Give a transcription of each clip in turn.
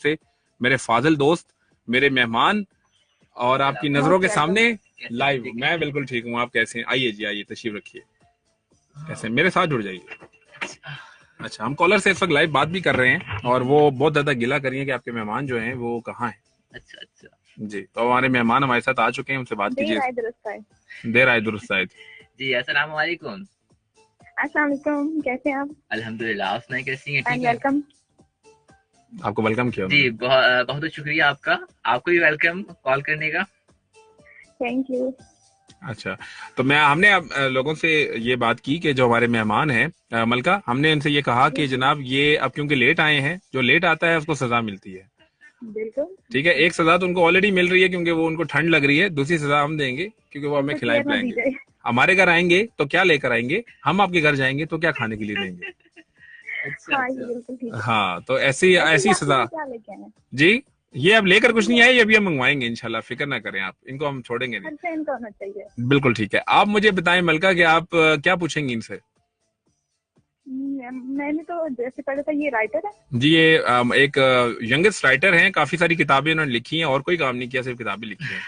से, मेरे फाजिल दोस्त, मेरे मेहमान और आपकी नजरों के सामने लाइव। मैं बिल्कुल ठीक हूँ, आप कैसे हैं? आइए जी, आइए, तशरीफ रखिए। कैसे मेरे साथ जुड़ जाइए। अच्छा, हम कॉलर से इस वक्त लाइव बात भी कर रहे हैं और वो बहुत ज्यादा गिला कर रही है कि आपके मेहमान जो हैं वो कहाँ हैं। अच्छा अच्छा जी, तो हमारे मेहमान हमारे साथ आ चुके हैं, उनसे बात कीजिए। देर आए दुरुस्त आए। जी, अस्सलाम वालेकुम। अस्सलाम वालेकुम, कैसे हैं आप? अल्हम्दुलिल्लाह, आप सुनाइए कैसी हैं? ठीक है, वेलकम। आपको वेलकम किया जी, बहुत बहुत शुक्रिया आपका, आपको भी वेलकम कॉल करने का। Thank you. अच्छा, तो हमने लोगों से ये बात की कि जो हमारे मेहमान हैं मलका, हमने इनसे ये कहा कि जनाब ये अब क्योंकि लेट आए हैं, जो लेट आता है उसको सजा मिलती है। बिल्कुल ठीक है, एक सजा तो उनको ऑलरेडी मिल रही है क्योंकि वो उनको ठंड लग रही है, दूसरी सजा हम देंगे क्योंकि वो हमें खिलाए पिलाएंगे। हमारे घर आएंगे तो क्या लेकर आएंगे, हम आपके घर जाएंगे तो क्या खाने के लिए देंगे। अच्छा, हाँ, अच्छा। ये बिल्कुल ठीक है। हाँ, तो ऐसी सजा क्या लेके आए? जी। ये अब लेकर कुछ नहीं आए, ये अभी हम मंगवाएंगे इंशाल्लाह, फिक्र ना करें आप, इनको हम छोड़ेंगे नहीं। खर्चा इनका होना चाहिए। बिल्कुल ठीक है। आप मुझे बताएं मलका कि आप क्या पूछेंगी इनसे। मैंने तो जैसे पढ़ा था, ये राइटर है जी, ये एक यंगेस्ट राइटर हैं, काफी सारी किताबें उन्होंने लिखी हैं और कोई काम नहीं किया, सिर्फ किताबें लिखी हैं।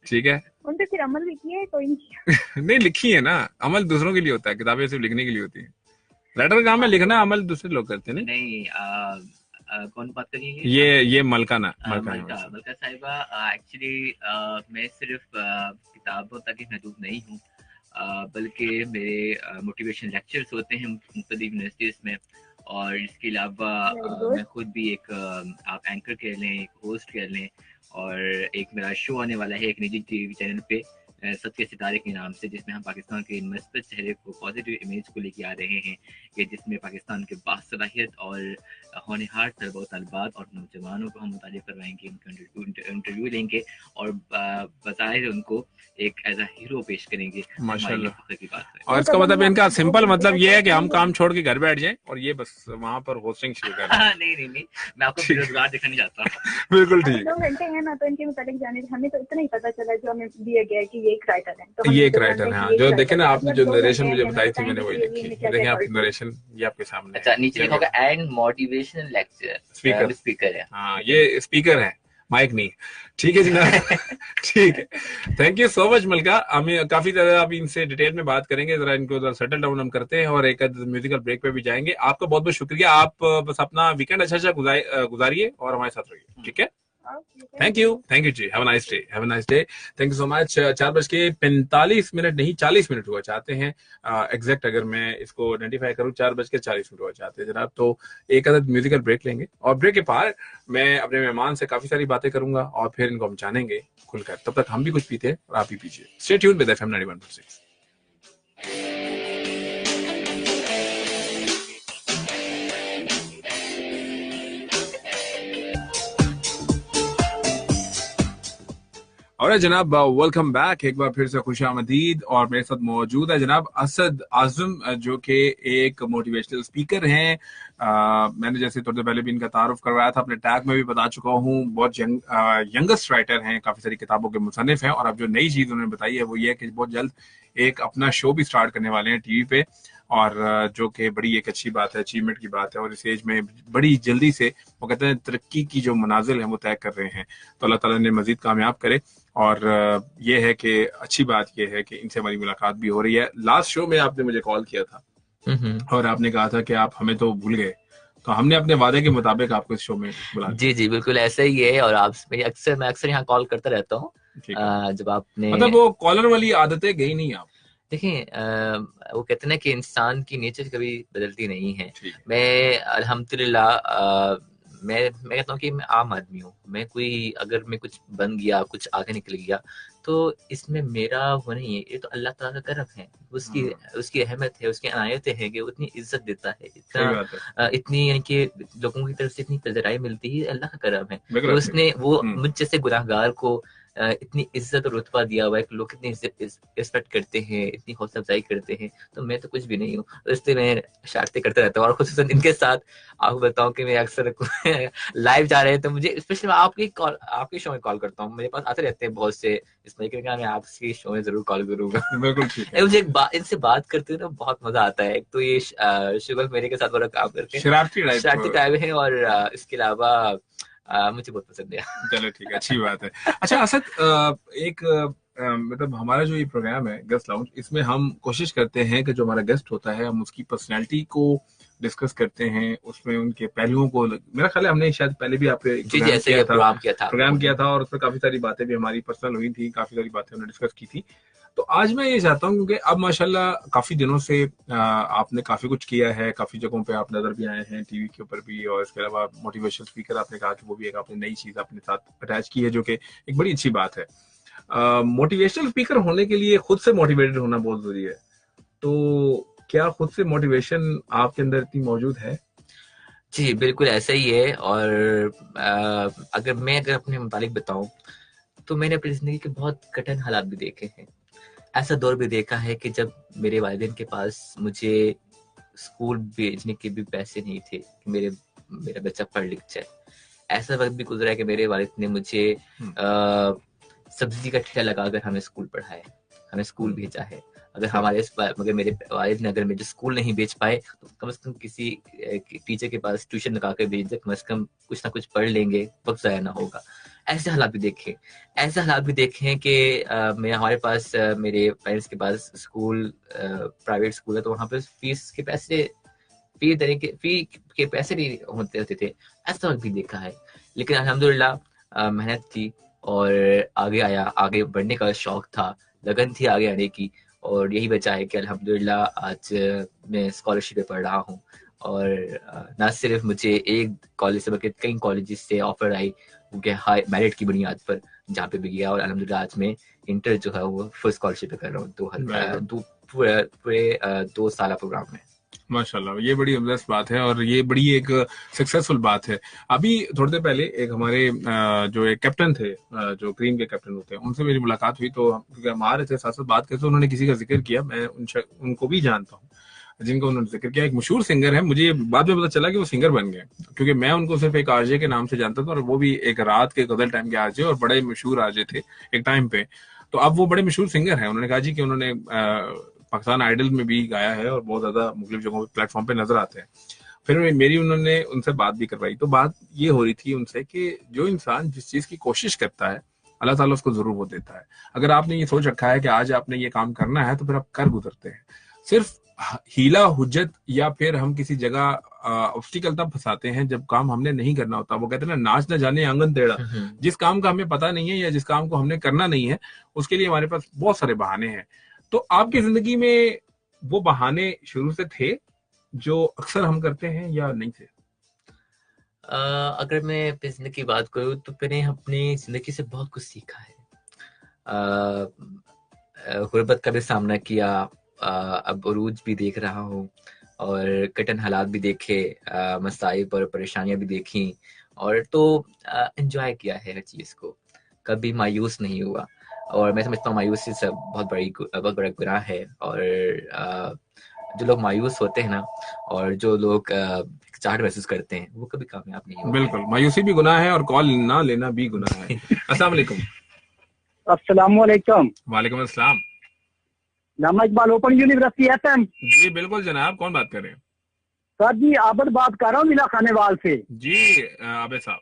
ठीक है। उन पे फिर अमल भी किया है कोई नहीं किया? नहीं, लिखी है ना, अमल दूसरों के लिए होता है, किताबें सिर्फ लिखने के लिए होती हैं। राइटर का काम है लिखना, अमल दूसरे लोग करते हैं। नहीं, कौन बात करिए? ये मलका मलका साहिबा, एक्चुअली मैं सिर्फ किताबों तक ही महदूद नहीं हूँ, बल्कि मेरे मोटिवेशन लेक्चर्स होते हैं मुख्तलिफ यूनिवर्सिटीज़ में, और इसके अलावा मैं खुद भी एक आप एंकर कह लें, एक होस्ट कह लें, और एक मेरा शो आने वाला है एक निजी टीवी चैनल पे, सच के सितारे के नाम से, जिसमें हम पाकिस्तान के मस्बत चेहरे को, पॉजिटिव इमेज को लेके आ रहे हैं, कि जिसमें पाकिस्तान के बासलाहियत और होनहार तलबा तलबात और नौजवानों को हम मुतालिफ करवाएंगे, उनके इंटरव्यू लेंगे और बज़ाहिर उनको एक एज अ हीरो पेश करेंगे। माशाल्लाह। फख्र की बात है। और इसका मतलब इनका सिंपल मतलब ये है कि हम काम छोड़ के घर बैठ जाएं और ये बस वहां पर होस्टिंग शुरू कर दें। नहीं, मैं आपको बेरोजगार देखना नहीं चाहता। बिल्कुल ठीक। 2 घंटे हैं ना, तो इनके मुताबिक जाने, हमें तो इतना ही पता चला जो हमें दिया गया है कि ये एक राइटर है, तो ये एक राइटर है। हाँ, जो देखे ना आपने, जो नरेशन मुझे बताई थी मैंने वही लिखी। देखें आपकी नरेशन, ये आपके सामने। अच्छा, नीचे लिखा होगा एंड मोटिवेशनल लेक्चर, स्पीकर है। हाँ, ये स्पीकर है, माइक नहीं। ठीक है जनाब। ठीक है, थैंक यू सो मच मलका। हमें काफी ज्यादा अभी इनसे डिटेल में बात करेंगे, जरा इनको जरा सेटल डाउन हम करते हैं और एक म्यूजिकल ब्रेक पे भी जाएंगे। आपका बहुत बहुत शुक्रिया, आप बस अपना वीकेंड अच्छा गुजारिए और हमारे साथ रहिए। ठीक है, थैंक यू जी, have a nice day, thank you so much. 4:45 नहीं 40 मिनट हुआ चाहते हैं एग्जैक्ट, अगर मैं इसको आइडेंटिफाई करूं 4:40 हुआ चाहते हैं जनाब। तो एक अदद म्यूजिकल ब्रेक लेंगे और ब्रेक के पार मैं अपने मेहमान से काफी सारी बातें करूंगा और फिर इनको हम जानेंगे खुलकर। तब तक हम भी कुछ पीते हैं और आप भी पीजिए। Stay tuned with FM 91.6। और जनाब वेलकम बैक, एक बार फिर से खुशामदीद। और मेरे साथ मौजूद है जनाब असद आजम, जो कि एक मोटिवेशनल स्पीकर हैं। मैंने जैसे थोड़ी देर पहले भी इनका तारुफ करवाया था, अपने टैग में भी बता चुका हूँ। बहुत यंगेस्ट राइटर हैं, काफी सारी किताबों के मुसन्निफ हैं। और अब जो नई चीज उन्होंने बताई है वो ये है कि बहुत जल्द एक अपना शो भी स्टार्ट करने वाले हैं टीवी पे, और जो कि बड़ी एक अच्छी बात है, अचीवमेंट की बात है। और इस एज में बड़ी जल्दी से वो कहते हैं तरक्की की जो मनाजिल है वो तय कर रहे हैं, तो अल्लाह ताला ने मजीद कामयाब करे। और ये है कि अच्छी बात ये है कि इनसे हमारी मुलाकात भी हो रही है। लास्ट शो में आपने मुझे कॉल किया था और आपने कहा था कि आप हमें तो भूल गए, तो हमने अपने वादे के मुताबिक आपको इस शो में बुला जी जी, बिल्कुल ऐसा ही है। और आप मैं अक्सर यहाँ कॉल करता रहता हूँ। जब आपने मतलब वो कॉलर वाली आदतें गई नहीं आप। देखिए, वो कहते हैं ना कि इंसान की नेचर कभी बदलती नहीं है। मैं अल्हम्दुलिल्लाह मैं कहता हूँ कि मैं आम आदमी हूँ। अगर मैं कुछ बन गया, कुछ आगे निकल गया, तो इसमें मेरा वो नहीं है, ये तो अल्लाह ताला का करम है, उसकी रहमत है, उसकी अनायत है कि वो इतनी इज्जत देता है, इतनी यानी कि लोगों की तरफ से इतनी पजराई मिलती है, अल्लाह का करम है। तो उसने वो मुझ जैसे गुनाहगार को इतनी इज्जत और रुतबा दिया हुआ है कि लोग कितनी रिस्पेक्ट करते हैं, इतनी हौसला अफजाई करते हैं। तो मैं तो कुछ भी नहीं हूँ, इसलिए मैं शरारतें करता रहता हूँ। और खुसूसन इनके साथ आपको बताऊं कि मैं अक्सर लाइव जा रहे हैं तो मुझे स्पेशली मैं आपके शो में कॉल करता हूँ। मेरे पास आते रहते हैं बहुत से, इसमें मैं आपके शो में जरूर कॉल करूंगा। बिल्कुल ठीक है। मुझे इनसे बात करते हुए ना बहुत मजा आता है। एक तो ये शुगल मेरे के साथ बड़ा काम करते हैं, शरारती टाइप है, और इसके अलावा मुझे बहुत पसंद है। चलो ठीक है, अच्छी बात है। अच्छा असद, एक मतलब हमारा जो ये प्रोग्राम है गेस्ट लाउंज, इसमें हम कोशिश करते हैं कि जो हमारा गेस्ट होता है हम उसकी पर्सनैलिटी को डिस्कस करते हैं, उसमें उनके पहलुओं को, मेरा ख्याल है हमने शायद पहले भी आपके प्रोग्राम किया था और उसमें काफी सारी बातें भी हमारी पर्सनल हुई थी, काफी सारी बातें हमने डिस्कस की थी। तो आज मैं ये चाहता हूँ, क्योंकि अब माशाल्लाह काफी दिनों से आपने काफी कुछ किया है, काफी जगहों पे आप नजर भी आए हैं, टीवी के ऊपर भी, और इसके अलावा मोटिवेशनल स्पीकर आपने कहा कि वो भी एक आपने नई चीज अपने साथ अटैच की है, जो कि एक बड़ी अच्छी बात है। मोटिवेशनल स्पीकर होने के लिए खुद से मोटिवेटेड होना बहुत जरूरी है, तो क्या खुद से मोटिवेशन आपके अंदर इतनी मौजूद है? जी बिल्कुल ऐसा ही है। और अगर अपने मुतालिक बताऊं तो मैंने अपनी जिंदगी के बहुत कठिन हालात भी देखे हैं। ऐसा दौर भी देखा है कि जब मेरे वालिदैन के पास मुझे स्कूल भेजने के भी पैसे नहीं थे कि मेरा बच्चा पढ़ लिख जाए। ऐसा वक्त भी गुजरा है कि मेरे वालिद ने मुझे सब्जी का ठेला लगाकर हमें स्कूल पढ़ाया, हमें स्कूल भेजा है। मगर मेरे वालिद ने अगर मुझे स्कूल नहीं भेज पाए तो कम से कम किसी टीचर के पास ट्यूशन लगा कर भेज दे, कम से कम कुछ ना कुछ पढ़ लेंगे, वक्त ज़ाया ना होगा। ऐसे हालात भी देखे हैं कि हमारे पास मेरे पेरेंट्स के पास स्कूल प्राइवेट स्कूल है, तो वहाँ पे फी के पैसे नहीं होते थे। ऐसा वक्त भी देखा है, लेकिन अल्हम्दुलिल्लाह मेहनत की और आगे बढ़ने का शौक था, लगन थी आगे आने की, और यही वजह है कि अल्हम्दुलिल्लाह आज मैं स्कॉलरशिप पे पढ़ रहा हूँ। और ना सिर्फ मुझे एक कॉलेज से बल्कि कई कॉलेजेस से ऑफर आई क्योंकि हाई मेरिट की बुनियाद पर, जहाँ पे भी गया। और अल्हम्दुलिल्लाह आज मैं इंटर जो है वो फुल स्कॉलरशिप पे कर रहा हूँ, पूरे 2 साल प्रोग्राम में। माशाल्लाह, ये बड़ी अमजद बात है और ये बड़ी एक सक्सेसफुल बात है। अभी थोड़ी देर पहले एक हमारे जो एक कैप्टन थे, जो ग्रीन के कैप्टन होते हैं, उनसे मेरी मुलाकात हुई, तो क्योंकि हम आ रहे थे साथ साथ बात करते, तो उन्होंने किसी का जिक्र किया, मैं उनको भी जानता हूँ जिनका उन्होंने जिक्र किया। एक मशहूर सिंगर है, मुझे बाद में पता चला कि वो सिंगर बन गए, क्योंकि मैं उनको सिर्फ एक आरजे के नाम से जानता था, और वो भी एक रात के गजल टाइम के आरजे, और बड़े मशहूर आरजे थे एक टाइम पे। तो अब वो बड़े मशहूर सिंगर हैं। उन्होंने कहा जी कि उन्होंने पाकिस्तान आइडल में भी गाया है और बहुत ज्यादा मुख्तलिफ जगहों पे प्लेटफॉर्म पे नजर आते हैं। फिर उन्होंने उनसे बात भी करवाई, तो बात ये हो रही थी उनसे कि जो इंसान जिस चीज की कोशिश करता है अल्लाह ताला उसको जरूर वो देता है। अगर आपने ये सोच रखा है कि आज आपने ये काम करना है, तो फिर आप कर गुजरते हैं। सिर्फ हीला हुज्जत या फिर हम किसी जगह ऑब्स्टिकल तब फंसाते हैं जब काम हमने नहीं करना होता। वो कहते हैं ना, नाच न जाने आंगन टेढ़ा। जिस काम का हमें पता नहीं है या जिस काम को हमने करना नहीं है, उसके लिए हमारे पास बहुत सारे बहाने हैं। तो आपकी जिंदगी में वो बहाने शुरू से थे जो अक्सर हम करते हैं, या नहीं थे? अगर मैं अपनी जिंदगी की बात करूँ तो मैंने अपनी जिंदगी से बहुत कुछ सीखा है। गुर्बत का भी सामना किया, अब उरूज भी देख रहा हूँ, और कठिन हालात भी देखे, मसाइब और परेशानियां भी देखी, और तो एंजॉय किया है हर चीज को, कभी मायूस नहीं हुआ। और मैं समझता हूँ मायूसी से बहुत बड़ा गुनाह है। और जो लोग मायूस होते हैं ना, और जो लोग चाहत महसूस करते हैं, वो कभी कामयाब नहीं होते। बिल्कुल, मायूसी भी गुनाह है और कॉल ना लेना भी गुनाह है। अस्सलाम वालेकुम। अस्सलाम वालेकुम। वालेकुम अस्सलाम। नामा इकबाल, ओपन यूनिवर्सिटी FM। जी बिल्कुल जनाब, कौन बात कर रहे हैं? सर जी, आबद बात कर रहा हूँ मिला खानेवाल से। जी आबिद साहब।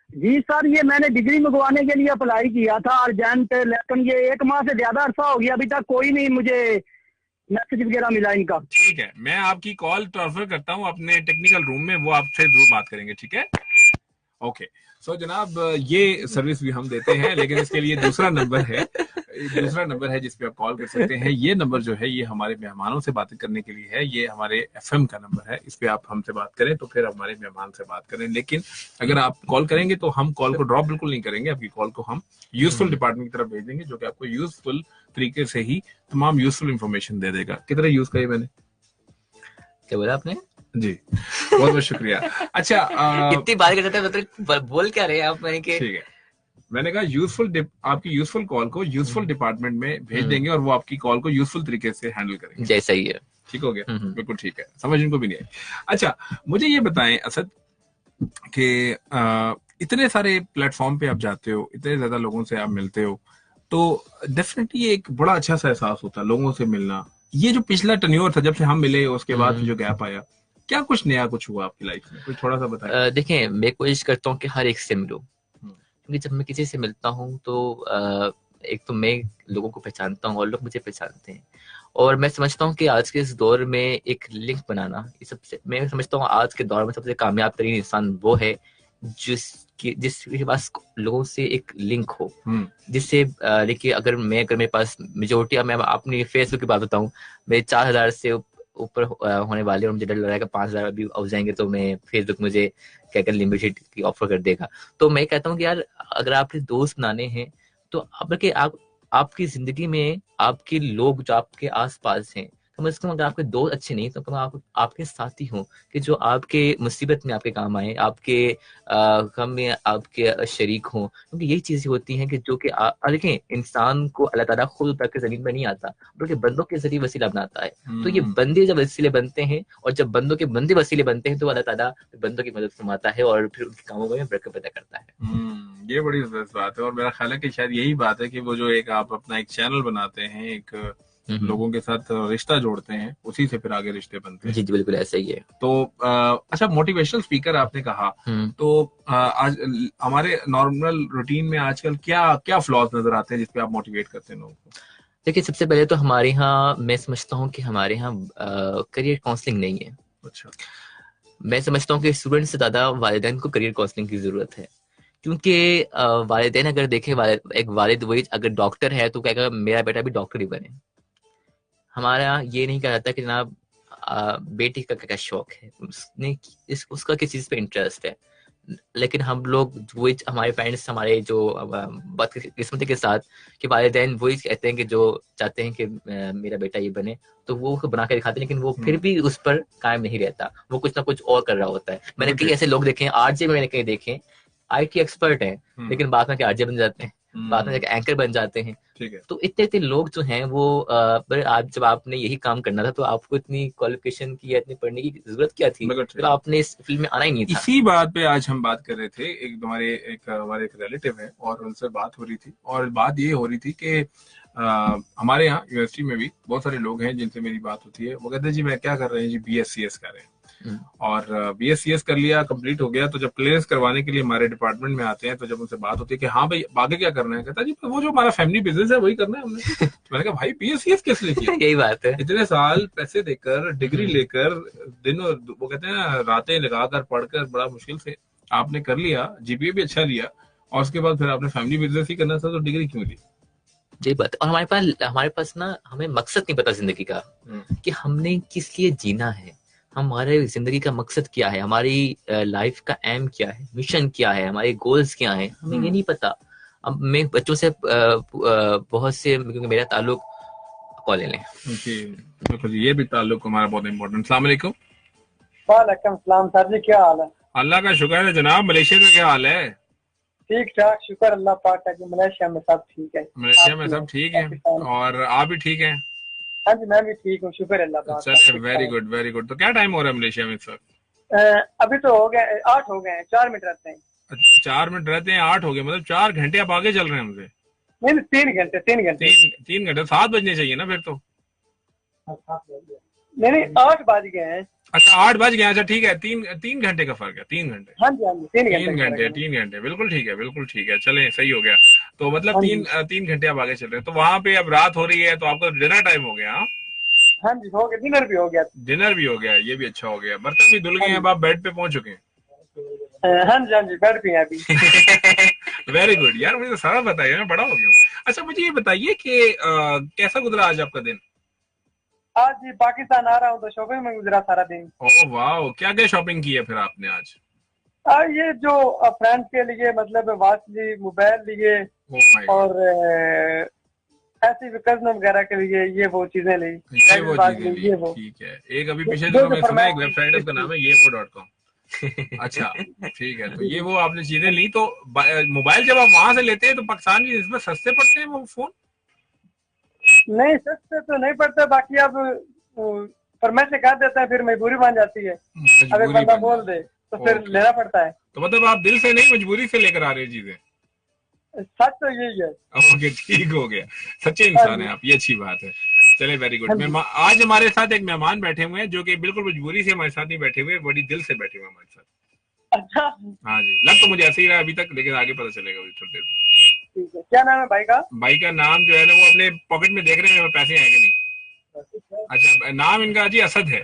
जी सर, ये मैंने डिग्री मंगवाने के लिए अप्लाई किया था अर्जेंट, लेकिन ये 1 माह से ज्यादा अरसा हो गया, अभी तक कोई नहीं मुझे मैसेज वगैरह मिला इनका। ठीक है, मैं आपकी कॉल ट्रांसफर करता हूँ अपने टेक्निकल रूम में, वो आपसे जरूर बात करेंगे, ठीक है? ओके। सो जनाब, ये सर्विस भी हम देते हैं, लेकिन इसके लिए दूसरा नंबर है जिस पे आप कॉल कर सकते हैं। ये नंबर जो है ये हमारे मेहमानों से बातें करने के लिए है, ये हमारे FM का नंबर है। इस पे आप हमसे बात करें तो फिर हमारे मेहमान से बात करें, लेकिन अगर आप कॉल करेंगे तो हम कॉल को ड्रॉप बिल्कुल नहीं करेंगे। आपकी कॉल को हम यूजफुल डिपार्टमेंट की तरफ भेज देंगे, जो कि आपको यूजफुल तरीके से ही तमाम यूजफुल इंफॉर्मेशन दे देगा। कितना यूज करी मैंने? क्या बोला आपने? जी बहुत बहुत शुक्रिया। अच्छा, इतनी बात करते हैं, मतलब बोल क्या रहे हैं आप? मैंने ठीक है, मैंने कहा आपकी यूजफुल कॉल को यूजफुल डिपार्टमेंट में भेज देंगे और वो आपकी कॉल को यूजफुल तरीके से हैंडल करेंगे। जैसा ही है। ठीक हो गया? बिल्कुल ठीक है, समझ इनको भी नहीं आई। अच्छा, मुझे ये बताएं असद कि इतने सारे प्लेटफॉर्म पे आप जाते हो, इतने ज्यादा लोगों से आप मिलते हो, तो डेफिनेटली एक बड़ा अच्छा सा एहसास होता है लोगों से मिलना। ये जो पिछला टन्योर था जब से हम मिले, उसके बाद जो गैप आया, क्या कुछ नया कुछ हुआ आपकी लाइफ में, कोई थोड़ा सा बताइए। देखें, मैं कोशिश करता हूँ कि हर एक से मिलूं, क्योंकि जब मैं किसी से मिलता हूँ तो एक तो मैं लोगों को पहचानता हूँ और लोग मुझे पहचानते हैं, और मैं समझता हूँ कि आज के इस दौर में एक लिंक बनाना, ये सबसे, मैं समझता हूँ आज के दौर में सबसे कामयाब तरीन इंसान वो है जिसके पास लोगों से एक लिंक हो, जिससे देखिए अगर मेरे पास मेजोरिटी, मैं अपनी फेसबुक की बात बताऊँ, मेरे 4,000 से ऊपर होने वाले, और मुझे डर लग रहा है कि 5,000 अभी हो जाएंगे तो मैं फेसबुक मुझे क्या कर लिमिटेड की ऑफर कर देगा। तो मैं कहता हूँ कि यार अगर आपके दोस्त बनाने हैं तो बल्कि आपकी जिंदगी में आपके लोग जो आपके आसपास हैं, कम से कम अगर आपके दोस्त अच्छे नहीं तो कम आपके साथी हों कि जो आपके मुसीबत में आपके काम आए, आपके गम में आपके शरीक हों, क्योंकि यही चीजें होती हैं कि जो कि देखें, इंसान को अल्लाह ताला खुद उतर के जमीन में नहीं आता, बल्कि बंदों के जरिए वसीला बनाता है। तो ये बंदे जब वसीले बनते हैं, और जब बंदों के बंदे वसीले बनते हैं, तो अल्लाह ताला बंदों की मदद फरमाता है और फिर उनके कामों में बरकत पैदा करता है। ये बड़ी जबरदस्त बात है, और मेरा ख्याल है कि शायद यही बात है कि वो जो एक आप अपना एक चैनल बनाते हैं, एक लोगों के साथ रिश्ता जोड़ते हैं, उसी से फिर आगे रिश्ते बनते हैं। जी बिल्कुल ऐसा ही है। तो अच्छा, मोटिवेशनल स्पीकर आपने कहा, तो आज हमारे नॉर्मल रूटीन में आजकल क्या क्या फ्लॉज नजर आते हैं जिसपे आप मोटिवेट करते हैं लोगों को? देखिए, सबसे पहले तो हमारे यहाँ मैं समझता हूँ कि हमारे यहाँ करियर काउंसलिंग नहीं है। अच्छा। मैं समझता हूँ कि स्टूडेंट से ज्यादा वालिदैन को करियर काउंसलिंग की जरूरत है, क्योंकि वालिदैन अगर देखे, एक वालिद वही अगर डॉक्टर है तो कहेगा मेरा बेटा भी डॉक्टर ही बने। हमारा यहाँ ये नहीं कहा जाता कि जनाब बेटी का क्या शौक है, उसका किस चीज पे इंटरेस्ट है, लेकिन हम लोग वही, हमारे पेरेंट्स, हमारे जो बदकिस्मती के साथ कि वालिदैन वही कहते हैं कि जो चाहते हैं कि मेरा बेटा ये बने, तो वो बना के दिखाते हैं, लेकिन वो फिर भी उस पर कायम नहीं रहता, वो कुछ ना कुछ और कर रहा होता है। मैंने कई ऐसे लोग देखे हैं, आरजे में मैंने कई देखे, IT एक्सपर्ट हैं, लेकिन बाद में आरजे बन जाते हैं, बाद में जाकर एंकर बन जाते हैं। ठीक है। तो इतने इतने लोग जो हैं वो आज जब आपने यही काम करना था तो आपको इतनी क्वालिफिकेशन की या इतनी पढ़ने की जरूरत क्या थी, तो आपने इस फील्ड में आना ही नहीं था। इसी बात पे आज हम बात कर रहे थे, हमारे एक रिलेटिव है और उनसे बात हो रही थी, और बात ये हो रही थी कि हमारे यहाँ यूनिवर्सिटी में भी बहुत सारे लोग हैं जिनसे मेरी बात होती है, वो कहते हैं जी मैं क्या कर रहे हैं जी, BScs कर रहे हैं, और BScs कर लिया, कंप्लीट हो गया, तो जब क्लियरेंस करवाने के लिए हमारे डिपार्टमेंट में आते हैं, तो जब उनसे बात होती है कि हाँ भाई आगे क्या करना है, कहता जी वो जो हमारा फैमिली बिजनेस है वही करना है हमने। तो मैंने कहा भाई BScs किस लिए किया? यही बात है, इतने साल पैसे देकर, डिग्री लेकर, दिनों वो कहते हैं ना रातें लगाकर पढ़कर बड़ा मुश्किल से आपने कर लिया, GPA भी अच्छा लिया, और उसके बाद फिर आपने फैमिली बिजनेस ही करना था, तो डिग्री क्यों ली? यही बात। और हमारे पास ना, हमें मकसद नहीं पता जिंदगी का कि हमने किस लिए जीना है, हमारे जिंदगी का मकसद क्या है, हमारी लाइफ का एम क्या है, मिशन क्या है, हमारे गोल्स क्या है, हमें ये नहीं पता। अब मैं बच्चों से बहुत से, क्योंकि मेरा ताल्लुक, कॉल ले लें। ये भी ताल्लुक हमारा बहुत इम्पोर्टेंट। अस्सलाम वालेकुम। वालेकुम सलाम सर जी, क्या हाल है? अल्लाह का शुक्र है जनाब। मलेशिया का क्या हाल है? ठीक ठाक, शुक्र अल्लाह पाक का जी। मलेशिया में सब ठीक है? मलेशिया में सब ठीक है, और आप भी ठीक हैं? हाँ जी, मैं भी ठीक हूँ, शुक्र अल्लाह पाक का। Very good very good. तो क्या टाइम हो रहा है मलेशिया में इस वक्त? अभी तो हो गए 8 हो गए हैं, 4 मिनट रहते हैं। 4 मिनट रहते हैं, 8 हो गए, मतलब 4 घंटे आप आगे चल रहे हैं हमसे। नहीं 3 घंटे 3 घंटे 3 घंटे 7 बजने चाहिए ना फिर तो। नहीं 8 बज गए हैं। अच्छा 8 बज गए, अच्छा ठीक है, 3 घंटे का फर्क है, 3 घंटे। हाँ जी हाँ जी, 3 घंटे बिल्कुल ठीक है, बिल्कुल ठीक है, चलें सही हो गया। तो मतलब 3 घंटे आप आगे चल रहे हैं, तो वहां पे अब रात हो रही है, तो आपका डिनर टाइम हो गया? हाँ जी हो गया, डिनर भी हो गया। डिनर भी हो गया, ये भी अच्छा हो गया। बर्तन भी धुल गए हैं, अब आप बेड पे पहुंच चुके हैं? हाँ जी बेड पे हैं अभी। वेरी गुड यार, मुझे तो सारा बताइए, मैं बड़ा हो गया हूँ। अच्छा मुझे ये बताइए कि कैसा गुजरा आज आपका दिन? आज जी पाकिस्तान आ रहा हूँ तो शॉपिंग में गुजरा सारा दिन। ओह वाह, क्या क्या शॉपिंग की है फिर आपने आज? ये जो फ्रेंड्स के लिए, मतलब वॉच ली, मोबाइल लिए, और ऐसी कजन वगैरह के लिए ये वो चीजें ली। ये वो चीजें ली, ठीक है। एक अभी पीछे दिनों में सुना एक वेबसाइट है, उसका नाम है yewo.com। अच्छा ठीक है, तो ये वो आपने चीजें ली, तो मोबाइल जब आप वहां से लेते हैं तो पाकिस्तान की इसमें सस्ते पड़ते हैं वो फोन? नहीं सस्ते तो नहीं पड़ते, बाकी अब फरमाइश से कह देता है, फिर मजबूरी बन जाती है। अगर बंदा बोल दे तो फिर लेना पड़ता है। तो मतलब आप दिल से नहीं, मजबूरी से लेकर आ रहे हैं चीजें? सच तो यही है। ओके ठीक हो गया, सच्चे इंसान है आप, ये अच्छी बात है। चले, वेरी गुड। आज हमारे साथ एक मेहमान बैठे हुए हैं जो कि बिल्कुल मजबूरी से हमारे साथ नहीं बैठे हुए, बड़ी दिल से बैठे हुए हमारे साथ। अच्छा, हाँ जी, लग तो मुझे ऐसे ही रहा अभी तक, लेकिन आगे पता चलेगा थोड़ी देर। ठीक है। क्या नाम है भाई का? भाई का नाम जो है ना, वो अपने पॉकेट में देख रहे हैं पैसे हैं कि नहीं। अच्छा, नाम इनका जी असद है।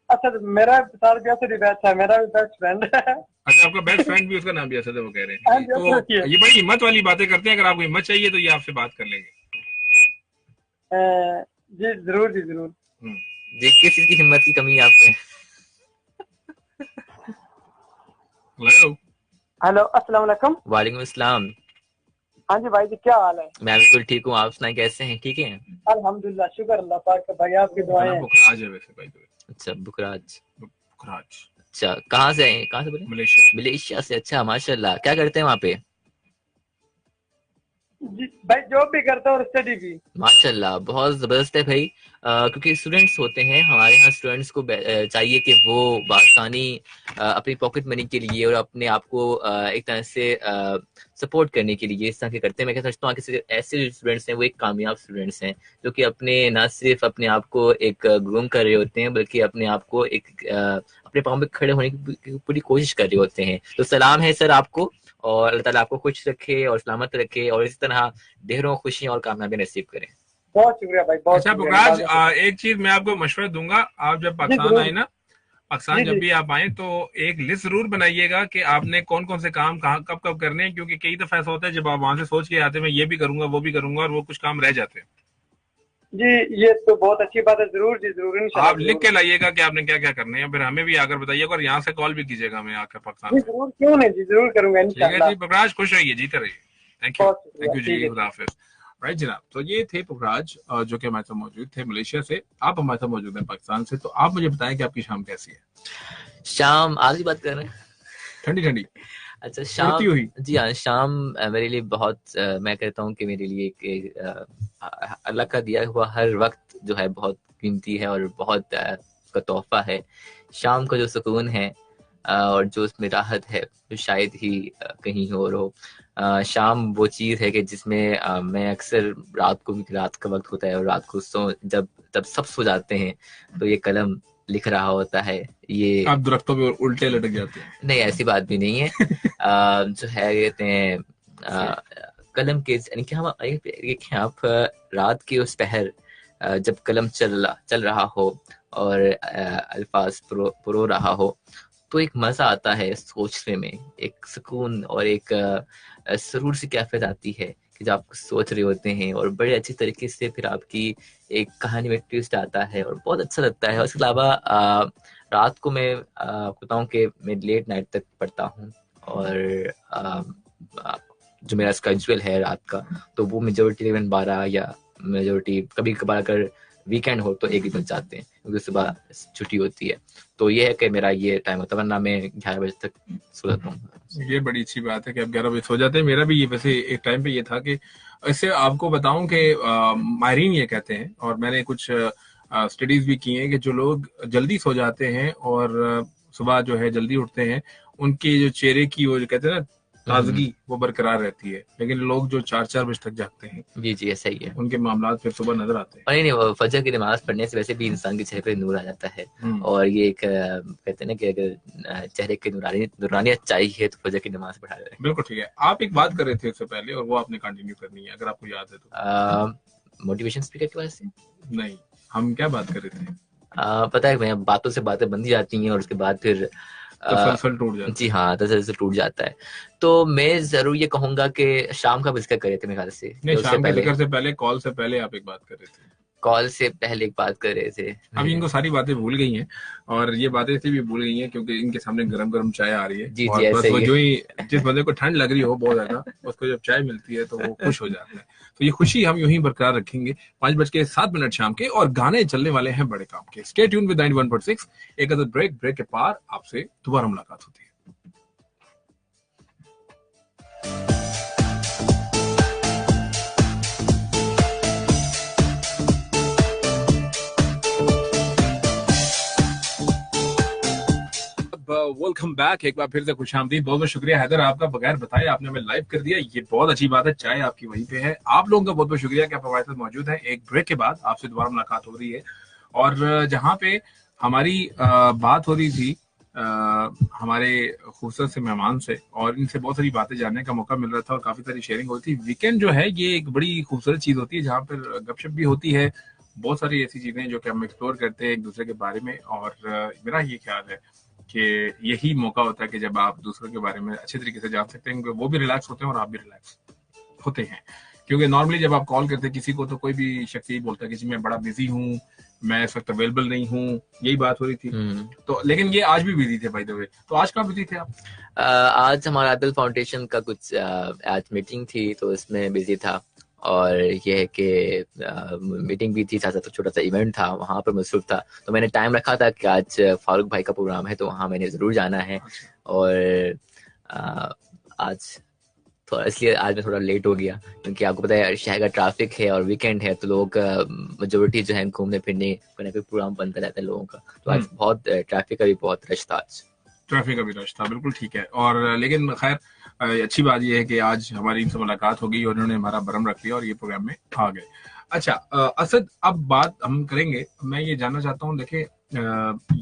अच्छा, तो मेरा सार भी असद ही बैठ है, मेरा भी बेस्ट फ्रेंड है। अच्छा, आपका बेस्ट फ्रेंड भी, उसका नाम भी असद है, वो कह रहे हाँ हैं। जी, तो असद ही है। ये बड़ी हिम्मत वाली बातें करते हैं, अगर आपको हिम्मत चाहिए तो ये आपसे बात कर लेंगे। जी जरूर जी जरूर। जी, किस चीज की हिम्मत की कमी है आप में? हेलो। हेलो, अस्सलाम वालेकुम। वालेकुम अस्सलाम। हाँ जी भाई जी, क्या हाल है? मैं बिल्कुल ठीक हूँ, आप सुनाए कैसे हैं? ठीक है अल्हम्दुलिल्लाह, शुक्र अल्लाह पाक का भाई, आपकी दुआएं हैं। बुखराज है वैसे भाई। अच्छा, बुखराज। बुखराज। अच्छा, कहाँ से हैं? कहाँ से बोले? मलेशिया। मलेशिया से। अच्छा, माशाल्लाह। क्या करते हैं वहाँ पे? जी भाई, जॉब भी करता हूँ और स्टडी भी। माशाल्लाह, बहुत जबरदस्त है भाई। क्योंकि स्टूडेंट्स होते हैं हमारे यहाँ, स्टूडेंट्स को चाहिए कि वो बासानी अपनी पॉकेट मनी के लिए और अपने आप को एक तरह से सपोर्ट करने के लिए इस तरह के करते हैं। मैं क्या समझता हूँ कि ऐसे स्टूडेंट्स हैं वो एक कामयाब स्टूडेंट्स हैं, जो कि अपने ना सिर्फ अपने आप को एक ग्रूम कर रहे होते हैं, बल्कि अपने आप को एक अपने पाँव पे खड़े होने की पूरी कोशिश कर रहे होते हैं। तो सलाम है सर आपको, और अल्लाह ताला आपको खुश रखे और सलामत रखे, और इसी तरह ढेरों खुशियां और कामयाबी नसीब करें। बहुत शुक्रिया भाई, बहुत अच्छा बुखराज, एक चीज मैं आपको मशवरा दूंगा, आप जब पाकिस्तान आए ना, पाकिस्तान जब भी आप आए तो एक लिस्ट जरूर बनाइएगा कि आपने कौन कौन से काम कहाँ कब कब करने हैं, क्योंकि कई दफा ऐसा होता है जब आप वहां से सोच के आते हैं मैं ये भी करूंगा वो भी करूंगा, और वो कुछ काम रह जाते हैं। जी, ये तो बहुत अच्छी बात है, जरूर जी जरूर। इंशाल्लाह आप लिख के लाइएगा कि आपने क्या क्या करने हैं, फिर हमें भी आकर बताइएगा, और यहाँ से कॉल भी कीजिएगा हमें आकर पाकिस्तान से। जरूर, क्यों नहीं जी, जरूर करूंगा इंशाल्लाह। ठीक है जी पुखराज, खुश रहिए, जीते रहिए। थैंक यू जी, खुदा हाफिज। राइट जनाब, तो ये थे पुखराज जो कि हमारे साथ मौजूद थे मलेशिया से। आप हमारे साथ मौजूद हैं पाकिस्तान से, तो आप मुझे बताएं कि आपकी शाम कैसी है? शाम आज की बात कर रहे हैं? ठंडी ठंडी। अच्छा, शाम हुई। जी हाँ, शाम मेरे लिए बहुत मैं कहता हूँ कि मेरे लिए एक अल्लाह का दिया हुआ हर वक्त जो है बहुत कीमती है और बहुत का तोहफा है। शाम का जो सुकून है और जो उसमें राहत है जो शायद ही कहीं और हो। शाम वो चीज़ है कि जिसमें मैं अक्सर रात का वक्त होता है और रात को जब सब सो जाते हैं तो ये कलम लिख रहा होता है। ये आप दरख्तों पे उल्टे लटक जाते हैं? नहीं, ऐसी बात भी नहीं है। जो है कहते हैं कलम के यानी कि हम देखें आप रात की उस पहर जब कलम चल रहा हो और अल्फाज पुरो रहा हो तो एक मजा आता है सोचने में, एक सुकून और एक सुरूर सी कैफियत आती है कि जब आप सोच रहे होते हैं और बड़े अच्छी तरीके से फिर आपकी एक कहानी में ट्विस्ट आता है और बहुत अच्छा लगता है। उसके अलावा रात को मैं बताऊँ कि मैं लेट नाइट तक पढ़ता हूँ और जो मेरा स्केड्यूल है रात का तो वो मेजोरिटी 12 या मेजोरिटी कभी कभार अगर वीकेंड हो तो 1 ही बज जाते हैं क्योंकि सुबह छुट्टी होती है। तो ये है कि मेरा ये टाइम होता है, वरना मैं 11 बजे तक सो जाता हूँ। ये बड़ी अच्छी बात है कि आप 11 बजे सो जाते हैं। मेरा भी ये वैसे एक टाइम पे ये था कि इससे आपको बताऊं कि माहिरीन ये कहते हैं और मैंने कुछ स्टडीज भी की हैं कि जो लोग जल्दी सो जाते हैं और सुबह जो है जल्दी उठते हैं उनके जो चेहरे की वो जो कहते हैं ना ताजगी वो बरकरार रहती है। लेकिन लोग जो 4-4 बजे तक जागते हैं जी ऐसा ही है, उनके मामलात फिर सुबह नजर आते हैं। और नहीं, फजर की नमाज पढ़ने से वैसे भी इंसान के चेहरे पे नूर आ जाता है और ये एक कहते हैं ना कि अगर चेहरे की नूरानियत चाहिए तो फजर की नमाज पढ़ा जाए। बिल्कुल ठीक है। आप एक बात कर रहे थे इससे पहले और वो आपने कंटिन्यू करनी है अगर आपको याद है तो। मोटिवेशन स्पीकर की वजह से नहीं, हम क्या बात कर रहे थे? पता है भैया, बातों से बातें बंधी जाती हैं और उसके बाद फिर तसलसल टूट जाता है। जी हाँ, तसलसल टूट जाता है। तो मैं जरूर ये कहूंगा कि शाम का जिक्र कर रहे थे मेरे ख्याल से। नहीं, शाम के जिक्र से पहले कॉल से पहले आप एक बात कर रहे थे। कॉल से पहले एक बात कर रहे थे। अभी इनको सारी बातें भूल गई हैं और ये बातें इसलिए भी भूल गई हैं क्योंकि इनके सामने गरम गरम चाय आ रही है। जी और जी, बस ऐसे वो ही जो ही जिस बंदे को ठंड लग रही हो बहुत ज्यादा उसको जब चाय मिलती है तो वो खुश हो जाता है। तो ये खुशी हम यूं ही बरकरार रखेंगे। 5:07 शाम के और गाने चलने वाले हैं बड़े काम के। Stay tune with 91.6। एक अदर ब्रेक के पार आपसे दोबारा मुलाकात होती है। Welcome back. एक बार फिर से खुशामदीद। बहुत बहुत शुक्रिया हैदर, आपका बगैर बताए आपने हमें लाइव कर दिया, ये बहुत अच्छी बात है। चाय आपकी वहीं पे है। आप लोगों का बहुत बहुत शुक्रिया कि आप हमारे साथ मौजूद हैं। एक ब्रेक के बाद आपसे दोबारा मुलाकात हो रही है और जहाँ पे हमारी बात हो रही थी हमारे खूबसूरत से मेहमान से, और इनसे बहुत सारी बातें जानने का मौका मिल रहा था और काफी सारी शेयरिंग होती थी। वीकेंड जो है ये एक बड़ी खूबसूरत चीज होती है जहाँ पर गपशप भी होती है, बहुत सारी ऐसी चीजें जो कि हम एक्सप्लोर करते हैं एक दूसरे के बारे में। और मेरा ये ख्याल है कि यही मौका होता है कि जब आप दूसरों के बारे में अच्छे तरीके से जान सकते हैं, वो भी रिलैक्स होते हैं और आप भी रिलैक्स होते हैं। क्योंकि नॉर्मली जब आप कॉल करते हैं किसी को तो कोई भी शख्स यही बोलता है कि जी मैं बड़ा बिजी हूँ, मैं इस वक्त अवेलेबल नहीं हूँ, यही बात हो रही थी। तो लेकिन ये आज भी बिजी थे बाय द वे। तो आज कहाँ बिजी थे आप? आज हमारा एप्पल फाउंडेशन का कुछ आज मीटिंग थी तो इसमें बिजी था, और ये है कि मीटिंग भी थी, साथ साथ छोटा सा इवेंट था, वहाँ पर मसरूफ था। तो मैंने टाइम रखा था कि आज फारूक भाई का प्रोग्राम है तो वहाँ मैंने ज़रूर जाना है। और आज थोड़ा इसलिए आज मैं थोड़ा लेट हो गया, क्योंकि आपको पता है शहर का ट्रैफिक है और वीकेंड है तो लोग मेजोरिटी जो है घूमने फिरने कोई प्रोग्राम बनता रहता है लोगों का। तो आज बहुत ट्रैफिक का भी बहुत रश था। आज ट्रैफिक का भी रश था, बिल्कुल ठीक है। और लेकिन खैर अच्छी बात यह है कि आज हमारी इनसे मुलाकात हो गई और इन्होंने हमारा बरम रख लिया और ये प्रोग्राम में आ गए। अच्छा असद, अब बात हम करेंगे। मैं ये जानना चाहता हूँ, देखिए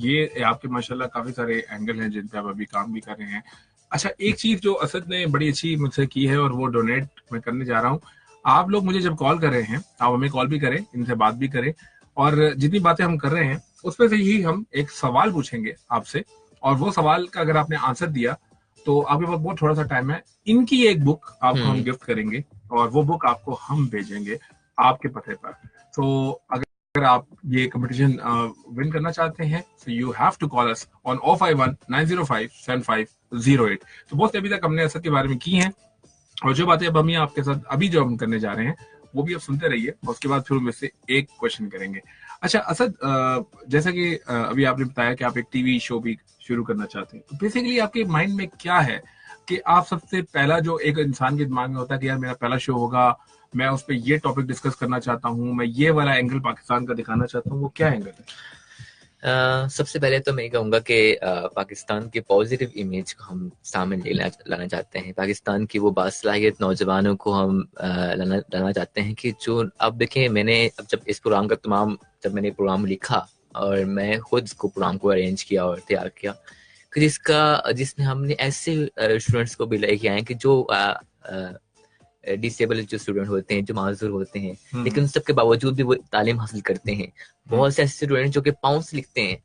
ये आपके माशाल्लाह काफी सारे एंगल हैं जिन पे आप अभी काम भी कर रहे हैं। अच्छा, एक चीज जो असद ने बड़ी अच्छी मुझसे की है और वो डोनेट मैं करने जा रहा हूँ। आप लोग मुझे जब कॉल कर रहे हैं, आप हमें कॉल भी करें, इनसे बात भी करें, और जितनी बातें हम कर रहे हैं उसमें से ही हम एक सवाल पूछेंगे आपसे, और वो सवाल का अगर आपने आंसर दिया तो आपके पास बहुत थोड़ा सा टाइम है। इनकी एक बुक आपको हम गिफ्ट करेंगे और वो बुक आपको हम भेजेंगे आपके पते पर। तो अगर आप ये कंपटीशन विन करना चाहते हैं so you have to call us on 051-905-7508। तो बहुत अभी तक हमने असद के बारे में की हैं, और जो बातें अब हम आपके साथ अभी जो हम करने जा रहे हैं वो भी आप सुनते रहिए, और उसके बाद फिर उनमें से एक क्वेश्चन करेंगे। अच्छा असद, जैसा कि अभी आपने बताया कि आप एक टीवी शो भी शुरू करना चाहते हैं, तो बेसिकली आपके माइंड में क्या है कि आप सबसे पहला जो एक इंसान के दिमाग में होता है कि यार मेरा पहला शो होगा, मैं उस पर ये टॉपिक डिस्कस करना चाहता हूँ, मैं ये वाला एंगल पाकिस्तान का दिखाना चाहता हूँ, वो क्या एंगल है? सबसे पहले तो मैं कहूँगा कि पाकिस्तान के पॉजिटिव इमेज को हम सामने लाना चाहते हैं। पाकिस्तान की वो बासलाहियत नौजवानों को हम लाना चाहते हैं कि जो अब देखें, मैंने अब जब इस प्रोग्राम का जब मैंने प्रोग्राम लिखा और मैं खुद इसको प्रोग्राम को अरेंज किया और तैयार किया, कि जिसमें हमने ऐसे स्टूडेंट्स को भी लेके आए कि जो डिसेबल जो स्टूडेंट होते हैं, जो माजूर होते हैं, लेकिन सबके बावजूद भी वो तालीम हासिल करते हैं। बहुत से ऐसे स्टूडेंट जो कि पाउंस लिखते हैं,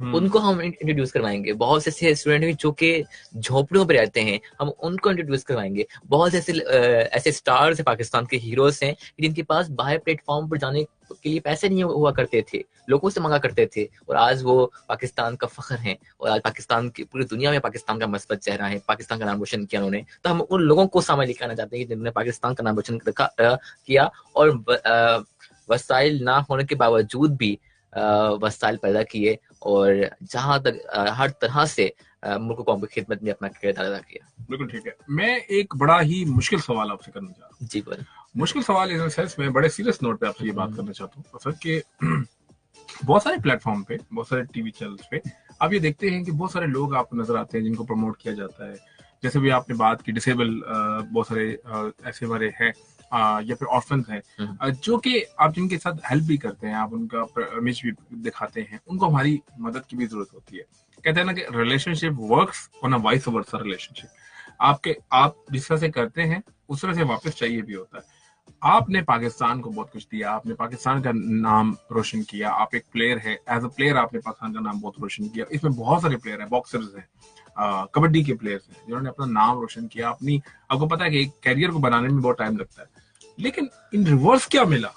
उनको हम इंट्रोड्यूस करवाएंगे। बहुत से ऐसे स्टूडेंट जो कि झोपड़ियों पर रहते हैं, हम उनको इंट्रोड्यूस करवाएंगे। बहुत से ऐसे स्टार्स हैं, पाकिस्तान के हीरोज हैं, जिनके पास बाहर प्लेटफॉर्म पर जाने के लिए पैसे नहीं हुआ करते थे, लोगों से मांगा करते थे, और आज वो पाकिस्तान का फख्र हैं, और आज पाकिस्तान की पूरी दुनिया में पाकिस्तान का मस्बत चेहरा है, पाकिस्तान का नाम रोशन किया उन्होंने। तो हम उन लोगों को सामने लेकर आना चाहते हैं जिन्होंने पाकिस्तान का नाम रोशन किया, और वसाइल ना होने के बावजूद भी वसाइल पैदा किए, और जहां तक हर तरह से मुल्क कौम की खिदमत में अपना किरदार अदा किया। बिल्कुल ठीक है। मैं एक बड़ा ही मुश्किल सवाल आपसे करना चाह रहा हूँ। जी बोल। मुश्किल सवाल इन सेंस में बड़े सीरियस नोट पे आपसे ये बात करना चाहता हूँ सर, कि बहुत सारे प्लेटफॉर्म पे, बहुत सारे टीवी चैनल्स पे आप ये देखते हैं कि बहुत सारे लोग आपको नजर आते हैं जिनको प्रमोट किया जाता है। जैसे भी आपने बात की डिसेबल, बहुत सारे ऐसे हमारे हैं या फिर ऑर्फन हैं जो कि आप जिनके साथ हेल्प भी करते हैं, आप उनका इमेज भी दिखाते हैं, उनको हमारी मदद की भी जरूरत होती है। कहते हैं ना कि relationship works on a vice versa relationship. आप जिस तरह से करते हैं उस तरह से वापस चाहिए भी होता है। आपने पाकिस्तान को बहुत कुछ दिया, आपने पाकिस्तान का नाम रोशन किया, आप एक प्लेयर है, एज अ प्लेयर आपने पाकिस्तान का नाम बहुत रोशन किया। इसमें बहुत सारे प्लेयर हैं, बॉक्सर्स हैं, कबड्डी के प्लेयर्स हैं जिन्होंने अपना नाम रोशन किया। आपको पता है कि कैरियर को बनाने में बहुत टाइम लगता है, लेकिन इन रिवर्स क्या मिला?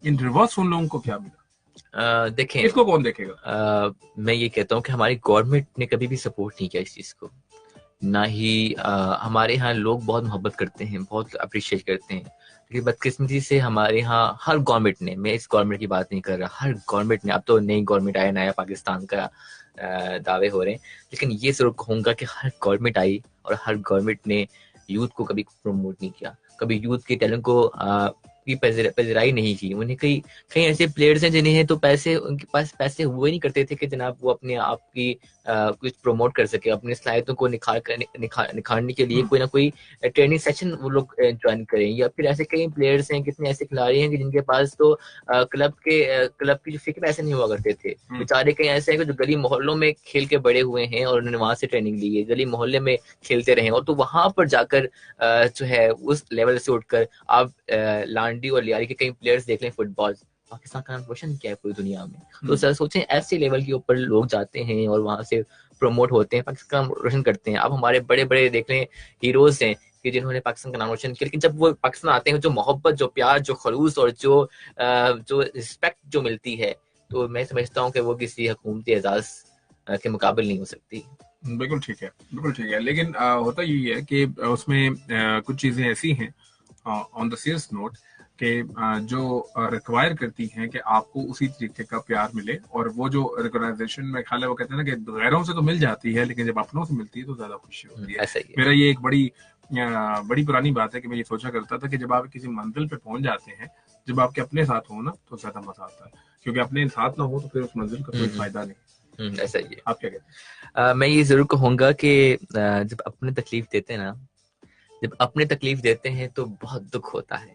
इन रिवर्स उन लोगों को क्या मिला? देखें, इसको कौन देखेगा? मैं ये कहता हूँ कि हमारी गवर्नमेंट ने कभी भी सपोर्ट नहीं किया इस चीज को, ना ही हमारे यहाँ लोग बहुत मोहब्बत करते हैं, बहुत अप्रिशिएट करते हैं, लेकिन बदकिस्मती से हमारे यहाँ हर गवर्नमेंट ने, मैं इस गवर्नमेंट की बात नहीं कर रहा, हर गवर्नमेंट ने, अब तो नई गवर्नमेंट आया, नया पाकिस्तान का दावे हो रहे हैं, लेकिन ये जरूर कहूँगा कि हर गवर्नमेंट आई और हर गवर्नमेंट ने यूथ को कभी प्रमोट नहीं किया, कभी यूथ के टैलेंट को की पजराई नहीं की। उन्हें कई कई ऐसे प्लेयर्स हैं जिन्हें तो पैसे, उनके पास पैसे हुए नहीं करते थे कि जनाब वो अपने आप की कुछ प्रमोट कर सके, अपनी सलाहियतों को निखारने के लिए कोई ना कोई ट्रेनिंग सेशन वो लोग ज्वाइन करें। या फिर ऐसे कई प्लेयर्स हैं, कितने ऐसे खिलाड़ी हैं कि जिनके पास तो क्लब की जो फिक्र पैसे नहीं हुआ करते थे। बेचारे कई ऐसे हैं कि जो गली मोहल्लों में खेल के बड़े हुए हैं और उन्होंने वहां से ट्रेनिंग ली है, गली मोहल्ले में खेलते रहे, और तो वहां पर जाकर जो है उस लेवल से उठकर आप लांडी और लियारी के कई प्लेयर्स देख लें फुटबॉल, पाकिस्तान का नाम रोशन किया है पूरी दुनिया में। तो सर सोचें ऐसे लेवल के ऊपर लोग जाते हैं और वहां से प्रमोट होते हैं, पाकिस्तान का नाम रोशन करते हैं। अब हमारे बड़े बड़े देख लें हीरोज हैं कि जिन्होंने पाकिस्तान का नाम रोशन किया, लेकिन जब वो पाकिस्तान आते हैं, जो मोहब्बत, जो प्यार, जो खलूस और जो रिस्पेक्ट जो मिलती है, तो मैं समझता हूँ कि वो किसी हुकूमती एजाज के मुकाबले नहीं हो सकती। बिल्कुल ठीक है, बिल्कुल ठीक है। लेकिन होता यही है कि उसमें कुछ चीजें ऐसी हैं ऑन द सीरियस नोट कि जो रिक्वायर करती हैं कि आपको उसी तरीके का प्यार मिले, और वो जो रिकॉग्नाइजेशन में ख्याल है वो कहते हैं ना कि गैरों से तो मिल जाती है, लेकिन जब अपनों से मिलती है तो ज्यादा खुशी होती है। ऐसा ही है। मेरा ये एक बड़ी पुरानी बात है कि मैं ये सोचा करता था कि जब आप किसी मंजिल पे पहुंच जाते हैं, जब आपके अपने साथ हो ना, तो ज्यादा मजा आता है, क्योंकि अपने साथ ना हो तो फिर उस मंजिल का कोई फायदा नहीं। ऐसा ही है। आप क्या कहते हैं? मैं ये जरूर कहूंगा कि जब अपने तकलीफ देते हैं ना, जब अपने तकलीफ देते हैं तो बहुत दुख होता है,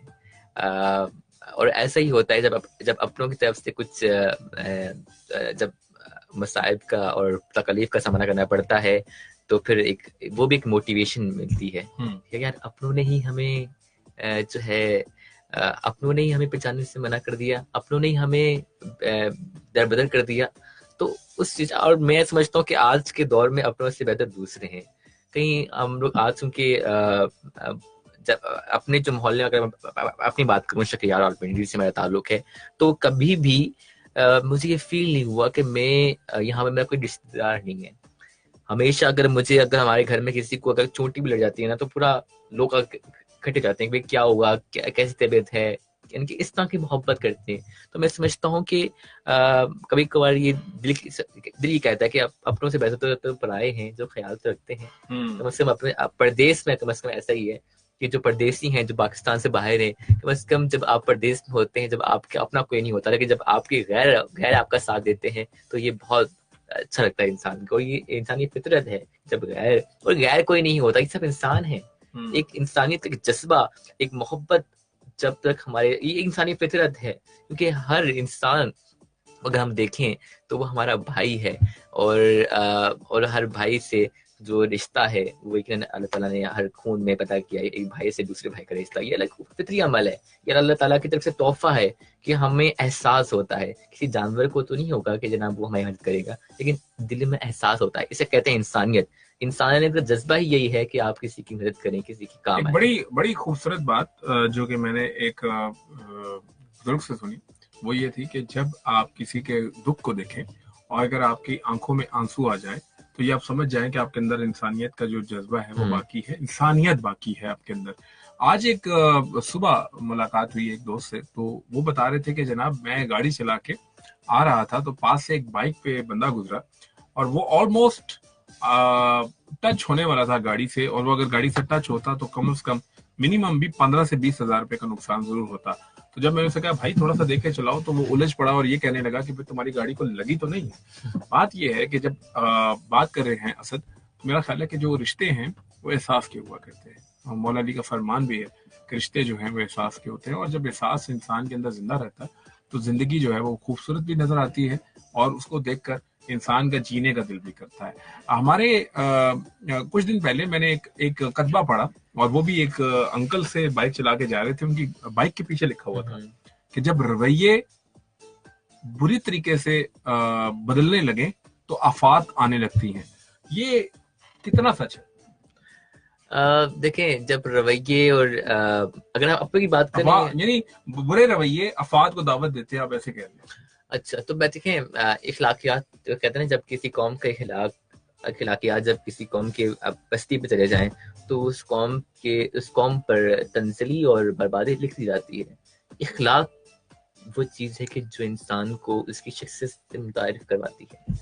और ऐसा ही होता है जब अपनों की तरफ से कुछ जब मसाइब का और तकलीफ का सामना करना पड़ता है, तो फिर वो भी एक मोटिवेशन मिलती है कि यार अपनों ने ही हमें जो है अपनों ने ही हमें पहचानने से मना कर दिया, अपनों ने ही हमें दरबदर कर दिया। तो उस चीज, और मैं समझता हूँ कि आज के दौर में अपनों से बेहतर दूसरे हैं। कहीं हम लोग आज उनके जब अपने जो मोहल्ले, अगर अपनी बात करूँ, शकियार और पिंडी से मेरा ताल्लुक है, तो कभी भी मुझे ये फील नहीं हुआ कि मैं यहाँ पे मेरा कोई रिश्तेदार नहीं है। हमेशा अगर हमारे घर में किसी को अगर चोटी भी लग जाती है ना, तो पूरा लोग इकट्ठे जाते हैं कि क्या हुआ, कैसी तबीयत है, इनकी इस तरह की मोहब्बत करते हैं। तो मैं समझता हूँ कि कभी कभार ये दिल कहता है कि अपनों से बेहतर तो पराए हैं, जो ख्याल तो रखते हैं। कम से कम अपने परदेश में कम से कम ऐसा ही है कि जो परदेसी हैं, जो पाकिस्तान से बाहर हैं, कम से कम जब आप परदेश में होते हैं, जब आपके अपना कोई नहीं होता, लेकिन जब आपके गैर आपका साथ देते हैं, तो ये बहुत अच्छा लगता है इंसान को। ये इंसानी फितरत है, जब गैर कोई नहीं होता, ये सब इंसान है। एक इंसानियत, एक जज्बा, एक मोहब्बत, जब तक हमारे, ये इंसानी फितरत है, क्योंकि हर इंसान अगर हम देखें तो वो हमारा भाई है, और हर भाई से जो रिश्ता है वो अल्लाह ताला ने हर खून में पैदा किया है। एक भाई से दूसरे भाई का रिश्ता, ये अलग फितरी अमल है, ये अल्लाह ताला की तरफ से तोहफा है कि हमें एहसास होता है। किसी जानवर को तो नहीं होगा कि जनाब वो हमारी मदद करेगा, लेकिन दिल में एहसास होता है। इसे कहते हैं इंसानियत। इंसानियत का जज्बा ही यही है कि आप किसी की मदद करें, किसी की काम आए। बड़ी खूबसूरत बात जो कि मैंने एक बुजुर्ग से सुनी, वो ये थी कि जब आप किसी के दुख को देखें और अगर आपकी आंखों में आंसू आ जाए, तो ये आप समझ जाएं कि आपके अंदर इंसानियत का जो जज्बा है वो बाकी है, इंसानियत बाकी है आपके अंदर। आज एक सुबह मुलाकात हुई एक दोस्त से, तो वो बता रहे थे कि जनाब मैं गाड़ी चला के आ रहा था, तो पास से एक बाइक पे बंदा गुजरा और वो ऑलमोस्ट टच होने वाला था गाड़ी से, और वो अगर गाड़ी से टच होता तो कम से कम मिनिमम भी 15 से 20 हजार रुपए का नुकसान जरूर होता। तो जब मैंने उसे कहा भाई थोड़ा सा देख के चलाओ, तो वो उलझ पड़ा और ये कहने लगा कि भाई तुम्हारी गाड़ी को लगी तो नहीं है। बात ये है कि जब बात कर रहे हैं असद, तो मेरा ख्याल है कि जो रिश्ते हैं वो एहसास के हुआ करते हैं। मौला अली का फरमान भी है कि रिश्ते जो हैं वो एहसास के होते हैं, और जब एहसास इंसान के अंदर जिंदा रहता है तो जिंदगी जो है वो खूबसूरत भी नजर आती है, और उसको देखकर इंसान का जीने का दिल भी करता है। हमारे कुछ दिन पहले मैंने एक कतबा पढ़ा, और वो भी एक अंकल से बाइक चला के जा रहे थे, उनकी बाइक के पीछे लिखा हुआ था कि जब रवैये बुरी तरीके से बदलने लगे तो आफात आने लगती हैं। ये कितना सच है? देखें, जब रवैये और अगर हम अपनी बात करें, यानी बुरे रवैये आफात को दावत देते हैं, आप ऐसे कह रहे हैं? अच्छा, तो मैं देखें इखलाकियात तो कहते हैं, जब किसी कौम का इखलाकियात जब किसी कौम के बस्ती पे चले जाएं, तो उस कौम पर तंजली और बर्बादी लिख दी जाती है। इखलाक वो चीज़ है कि जो इंसान को उसकी शख्सियत से मुतारिफ करवाती है।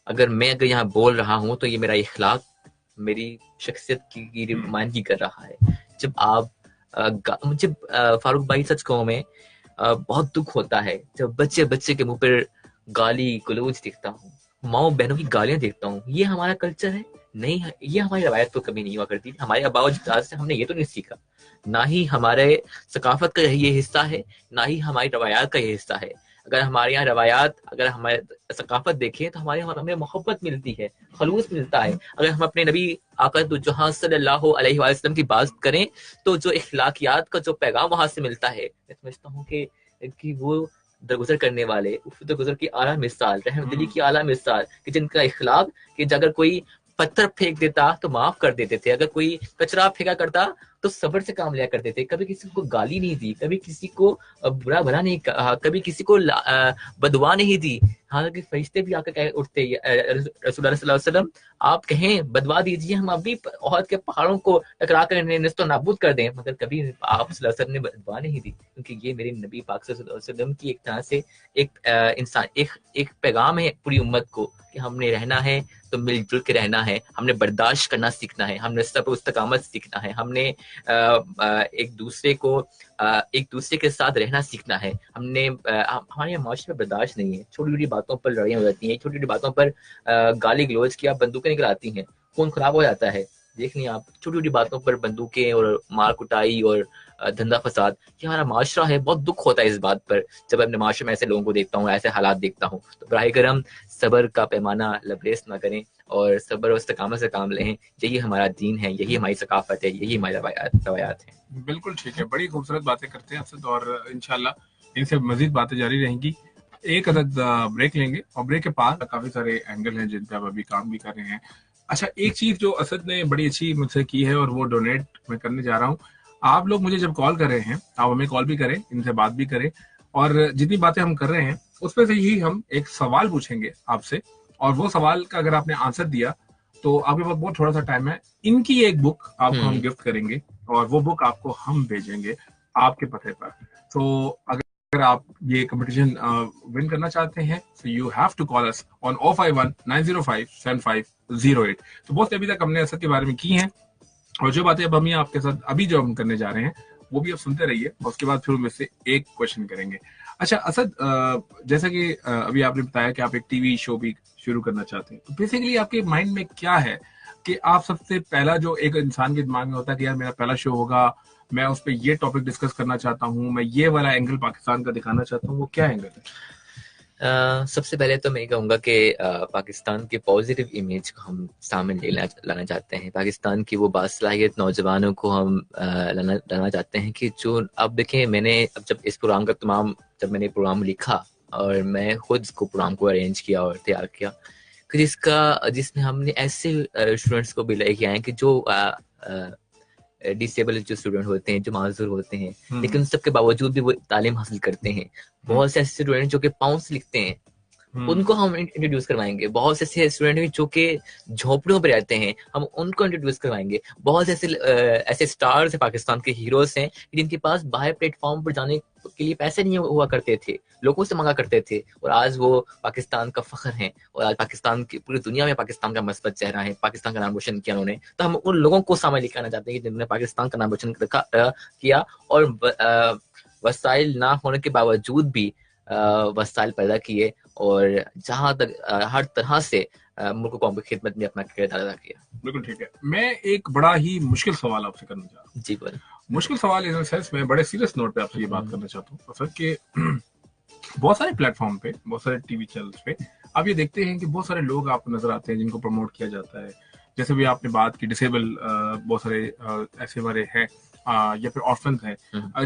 अगर यहाँ बोल रहा हूँ तो ये मेरा इखलाक मेरी शख्सियत की नुमाइंदगी कर रहा है। जब आप मुझे फारूक भाई सच कहूं मैं बहुत दुख होता है जब बच्चे बच्चे के मुंह पर गाली गलौज देखता हूँ, माओ बहनों की गालियां देखता हूँ। ये हमारा कल्चर है? नहीं है, ये हमारी रवायत तो कभी नहीं हुआ करती। हमारे अब्बा और अजदाद से हमने ये तो नहीं सीखा, ना ही हमारे सकाफत का ये हिस्सा है, ना ही हमारी रवायात का ये हिस्सा है। अगर हमारे यहाँ रवायात, अगर हमारे सकाफत देखें तो हमें मोहब्बत मिलती है, खलूस मिलता है। अगर हम अपने नबी आका जहाँ सल्लल्लाहु अलैहि वसल्लम की बात करें तो जो इखलाकियात का जो पैगाम वहां से मिलता है, मैं समझता हूँ कि वो दरगुजर करने वाले, दरगुजर की आला मिसाल, रहमदिली की आला मिसाल, कि जिनका इखलाक, कि अगर कोई पत्थर फेंक देता तो माफ कर देते थे, अगर कोई कचरा फेंका करता तो सब्र से काम लिया करते थे, कभी किसी को गाली नहीं दी, कभी किसी को बुरा भला नहीं कहा, कभी किसी को बदुआ नहीं दी। हालांकि फरिश्ते भी आकर कह उठते, रसूलुल्लाह सल्लल्लाहु अलैहि वसल्लम आप कहें बदवा दीजिए, हम अभी औहद के पहाड़ों को टकरा कर नस्तो नाबूद कर दें, मगर कभी आप सल्लल्लाहु अलैहि वसल्लम ने बदवा नहीं दी, क्योंकि ये मेरे नबी पाक सल्लल्लाहु अलैहि वसल्लम की एक तरह से एक इंसान एक पैगाम है पूरी उम्मत को, कि हमने रहना है तो मिलजुल के रहना है, हमने बर्दाश्त करना सीखना है, हमने सब्र इस्तकामत सीखना है, हमने एक दूसरे के साथ रहना सीखना है। हमारे यहाँ माशरे में बर्दाश्त नहीं है, छोटी छोटी बातों पर लड़ाइयाँ हो जाती हैं, छोटी छोटी बातों पर गाली गलौज की आप बंदूकें निकल आती हैं, खून खराब हो जाता है। देख लिया आप, छोटी छोटी बातों पर बंदूकें और मार कुटाई और धंधा फसाद, ये हमारा माशरा है। बहुत दुख होता है इस बात पर जब अपने माशरे में ऐसे लोगों को देखता हूँ, ऐसे हालात देखता हूँ। तो बराए करम सब्र का पैमाना लबरेज ना करें और सब्र और इस्तकामत से काम लें। यही हमारा दीन है, यही हमारी सकाफत है, यही हमारी रवायात है। बिल्कुल ठीक है, बड़ी खूबसूरत बातें करते हैं असद, और इंशाल्लाह इनसे मजीद बातें जारी रहेंगी। एक अदद ब्रेक लेंगे और ब्रेक के बाद काफी सारे एंगल हैं जिन पे आप अभी काम भी कर रहे हैं। अच्छा, एक चीज जो असद ने बड़ी अच्छी मुझसे की है और वो डोनेट मैं करने जा रहा हूँ। आप लोग मुझे जब कॉल कर रहे हैं, आप हमें कॉल भी करें, इनसे बात भी करें, और जितनी बातें हम कर रहे हैं उसमें से ही हम एक सवाल पूछेंगे आपसे, और वो सवाल का अगर आपने आंसर दिया तो आपके पास बहुत थोड़ा सा टाइम है, इनकी एक बुक आपको हम गिफ्ट करेंगे और वो बुक आपको हम भेजेंगे आपके पते पर। तो अगर आप ये कंपटीशन विन करना चाहते हैं so you have to call us on 051-905-7508। तो बहुत अभी तक हमने असद के बारे में की हैं, और जो बातें अब हम आपके साथ अभी जो हम करने जा रहे हैं वो भी आप सुनते रहिए, और उसके बाद फिर उनमें से एक क्वेश्चन करेंगे। अच्छा असद, जैसा कि अभी आपने बताया कि आप एक टीवी शो भी शुरू करना चाहते हैं, तो बेसिकली आपके माइंड में क्या है कि आप सबसे पहला जो एक इंसान के दिमाग में होता है कि यार मेरा पहला शो होगा, मैं उस पर ये टॉपिक डिस्कस करना चाहता हूँ, मैं ये वाला एंगल पाकिस्तान का दिखाना चाहता हूँ, वो क्या एंगल है? सबसे पहले तो मैं कहूँगा कि पाकिस्तान की पॉजिटिव इमेज को हम सामने लाना चाहते हैं। पाकिस्तान की वो बासलाहियत नौजवानों को हम लाना चाहते हैं कि जो अब देखें, जब मैंने प्रोग्राम लिखा और मैं खुद को प्रोग्राम को अरेंज किया और तैयार किया, जिसमें हमने ऐसे स्टूडेंट्स को भी लेके आए कि जो डिसेबल जो स्टूडेंट होते हैं, जो माजूर होते हैं, लेकिन सबके बावजूद भी वो तालीम हासिल करते हैं। बहुत से ऐसे स्टूडेंट जो कि पाँव से लिखते हैं, उनको हम इंट्रोड्यूस करवाएंगे। बहुत से ऐसे स्टूडेंट जो कि झोपड़ियों पर रहते हैं, हम उनको इंट्रोड्यूस करवाएंगे। बहुत ऐसे स्टार्स हैं, पाकिस्तान के हीरोज हैं, जिनके पास बाहर प्लेटफॉर्म पर जाने के लिए पैसे नहीं हुआ करते थे, लोगों से मांगा करते थे, और आज वो पाकिस्तान का फख्र हैं, और आज पाकिस्तान की पूरी दुनिया में पाकिस्तान का मस्बत चेहरा है, पाकिस्तान का नाम रोशन किया उन्होंने। तो हम उन लोगों को सामने लेकर आना चाहते हैं जिन्होंने पाकिस्तान का नाम रोशन किया, और वसाइल ना होने के बावजूद भी वसाइल पैदा किए, और जहां तक हर तरह से मुल्क कौम की खिदमत में अपना किरदार अदा किया। बिल्कुल ठीक है। मैं एक बड़ा ही मुश्किल सवाल आपसे करना चाह रहा हूँ। जी बोल। मुश्किल सवाल इन सेंस में बड़े सीरियस नोट पे आपसे ये बात करना चाहता हूँ सर, कि बहुत सारे प्लेटफॉर्म पे, बहुत सारे टीवी चैनल्स पे आप ये देखते हैं कि बहुत सारे लोग आपको नजर आते हैं जिनको प्रमोट किया जाता है। जैसे भी आपने बात की, डिसेबल बहुत सारे ऐसे वाले हैं या फिर ऑर्फन्स हैं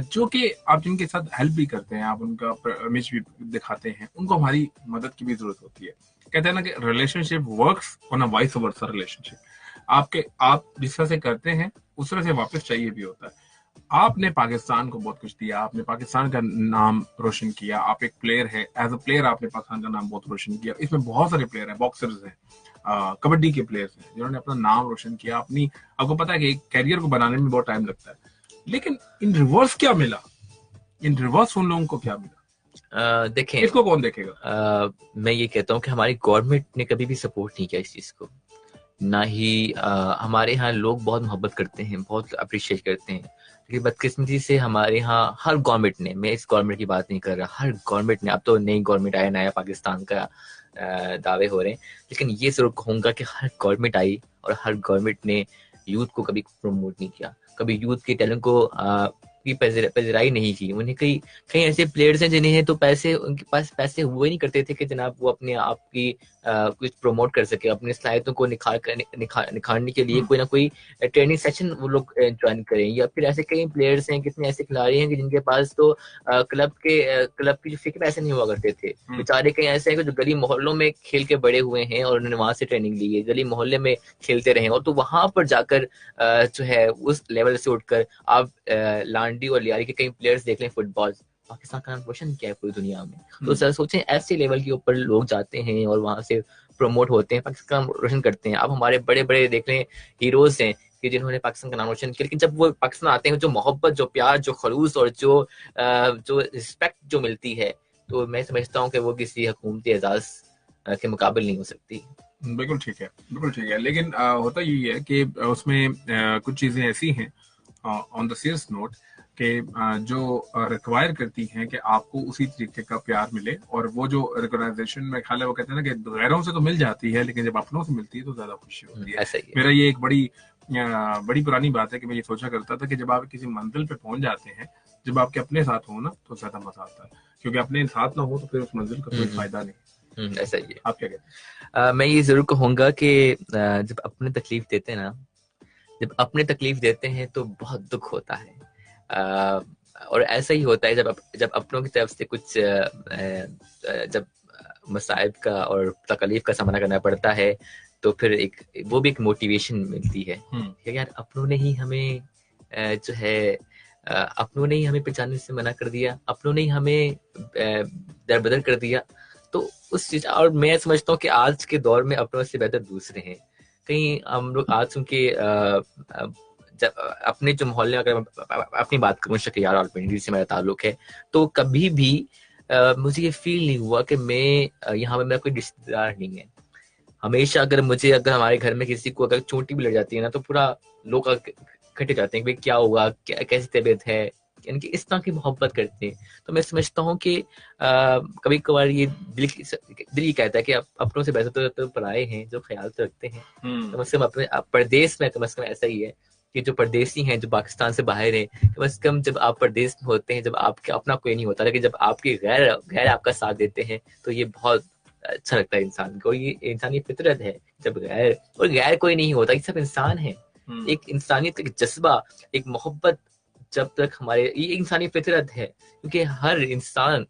जो कि आप जिनके साथ हेल्प भी करते हैं, आप उनका इमेज भी दिखाते हैं, उनको हमारी मदद की भी जरूरत होती है। कहते हैं ना कि relationship works on a vice versa relationship. आप जिस तरह से करते हैं उस तरह से वापस चाहिए भी होता है। आपने पाकिस्तान को बहुत कुछ दिया, आपने पाकिस्तान का नाम रोशन किया, आप एक प्लेयर है, एज अ प्लेयर आपने पाकिस्तान का नाम बहुत रोशन किया। इसमें बहुत सारे प्लेयर हैं, बॉक्सर्स हैं, कबड्डी के प्लेयर्स हैं जिन्होंने अपना नाम रोशन किया। आपको पता है कि एक कैरियर को बनाने में बहुत टाइम लगता है, लेकिन इन रिवर्स क्या मिला? इन रिवर्स उन लोगों को क्या मिला? देखें, इसको कौन देखेगा? मैं ये कहता हूँ कि हमारी गवर्नमेंट ने कभी भी सपोर्ट नहीं किया इस चीज को। ना ही हमारे यहाँ लोग बहुत मोहब्बत करते हैं, बहुत अप्रिशिएट करते हैं। लेकिन बदकिस्मती से हमारे यहाँ हर गवर्नमेंट ने, मैं इस गवर्नमेंट की बात नहीं कर रहा, हर गवर्नमेंट ने, अब तो नई गवर्नमेंट आया, नया पाकिस्तान का दावे हो रहे हैं, लेकिन ये जरूर कहूँगा कि हर गवर्नमेंट आई और हर गवर्नमेंट ने यूथ को कभी प्रमोट नहीं किया, कभी यूथ के टैलेंट को की पजराई नहीं की। उन्हें कई कई ऐसे प्लेयर्स हैं जिन्हें तो पैसे, उनके पास पैसे हुए नहीं करते थे कि जनाब वो अपने आप की कुछ प्रमोट कर सके, अपनी सलाहियतों को निखारने के लिए कोई ना कोई ट्रेनिंग सेशन वो लोग ज्वाइन करें। या फिर ऐसे कई प्लेयर्स हैं, कितने ऐसे खिलाड़ी हैं कि जिनके पास तो क्लब की जो फिक्र पैसे नहीं हुआ करते थे। बेचारे कई ऐसे हैं कि जो गली मोहल्लों में खेल के बड़े हुए हैं और उन्होंने वहां से ट्रेनिंग ली है, गली मोहल्ले में खेलते रहे, और तो वहां पर जाकर जो है उस लेवल से उठकर आप लांडी और लियारी के कई प्लेयर्स देख लें, फुटबॉल पाकिस्तान का नाम रोशन किया है पूरी दुनिया में। तो सर सोचें, ऐसे लेवल के ऊपर लोग जाते हैं और वहां से प्रमोट होते हैं, पाकिस्तान का नाम रोशन करते हैं। अब हमारे बड़े बड़े देख लें हीरोज हैं कि जिन्होंने पाकिस्तान का नाम रोशन किया, लेकिन जब वो पाकिस्तान आते हैं, जो मोहब्बत, जो प्यार, जो खलूस और जो रिस्पेक्ट जो मिलती है, तो मैं समझता हूँ कि वो किसी हुकूमती एजाज के मुकाबले नहीं हो सकती। बिल्कुल ठीक है, बिल्कुल ठीक है। लेकिन होता यही है कि उसमें कुछ चीजें ऐसी हैं ऑन द सीरियस नोट कि जो रिक्वायर करती हैं कि आपको उसी तरीके का प्यार मिले, और वो जो रिकॉग्नाइजेशन में ख्याल है वो कहते हैं ना कि गैरों से तो मिल जाती है, लेकिन जब अपनों से मिलती है तो ज्यादा खुशी होती है। मेरा ये एक बड़ी पुरानी बात है कि मैं ये सोचा करता था कि जब आप किसी मंजिल पे पहुंच जाते हैं, जब आपके अपने साथ हो ना, तो ज्यादा मजा आता है, क्योंकि अपने साथ ना हो तो फिर उस मंजिल का कोई फायदा नहीं। ऐसा ही है। आप क्या कहते हैं? मैं ये जरूर कहूंगा कि जब अपने तकलीफ देते हैं ना, जब अपने तकलीफ देते हैं तो बहुत दुख होता है, और ऐसा ही होता है जब अपनों की तरफ से कुछ जब मसाइब का और तकलीफ का सामना करना पड़ता है, तो फिर वो भी एक मोटिवेशन मिलती है कि यार अपनों ने ही हमें जो है अपनों ने ही हमें पहचानने से मना कर दिया, अपनों ने ही हमें दरबदर कर दिया। तो उस चीज, और मैं समझता हूँ कि आज के दौर में अपनों से बेहतर दूसरे हैं। कहीं हम लोग आज उनके जब अपने जो मोहल्ले, अगर अपनी बात करूँ, शकियार और पिंडी से मेरा ताल्लुक है, तो कभी भी मुझे ये फील नहीं हुआ कि मैं यहाँ पे मेरा कोई रिश्तेदार नहीं है। हमेशा अगर हमारे घर में किसी को अगर चोटी भी लग जाती है ना, तो पूरा लोग इकट्ठे जाते हैं कि भाई क्या हुआ, कैसी तबीयत है, यानी कि इस तरह की मोहब्बत करते हैं। तो मैं समझता हूँ कि कभी कभार ये दिल ही कहता है कि अपनों से बेहतर तो पराए हैं जो ख्याल तो रखते हैं। कम से कम अपने परदेश में कम से कम ऐसा ही है कि जो परदेसी हैं, जो पाकिस्तान से बाहर हैं, कम से कम जब आप परदेश में होते हैं, जब आपके अपना कोई नहीं होता, लेकिन जब आपके गैर आपका साथ देते हैं, तो ये बहुत अच्छा लगता है इंसान को। ये इंसानी फितरत है, जब गैर कोई नहीं होता, ये सब इंसान है। एक इंसानियत, एक जज्बा, एक मोहब्बत जब तक हमारे, ये इंसानी फितरत है, क्योंकि हर इंसान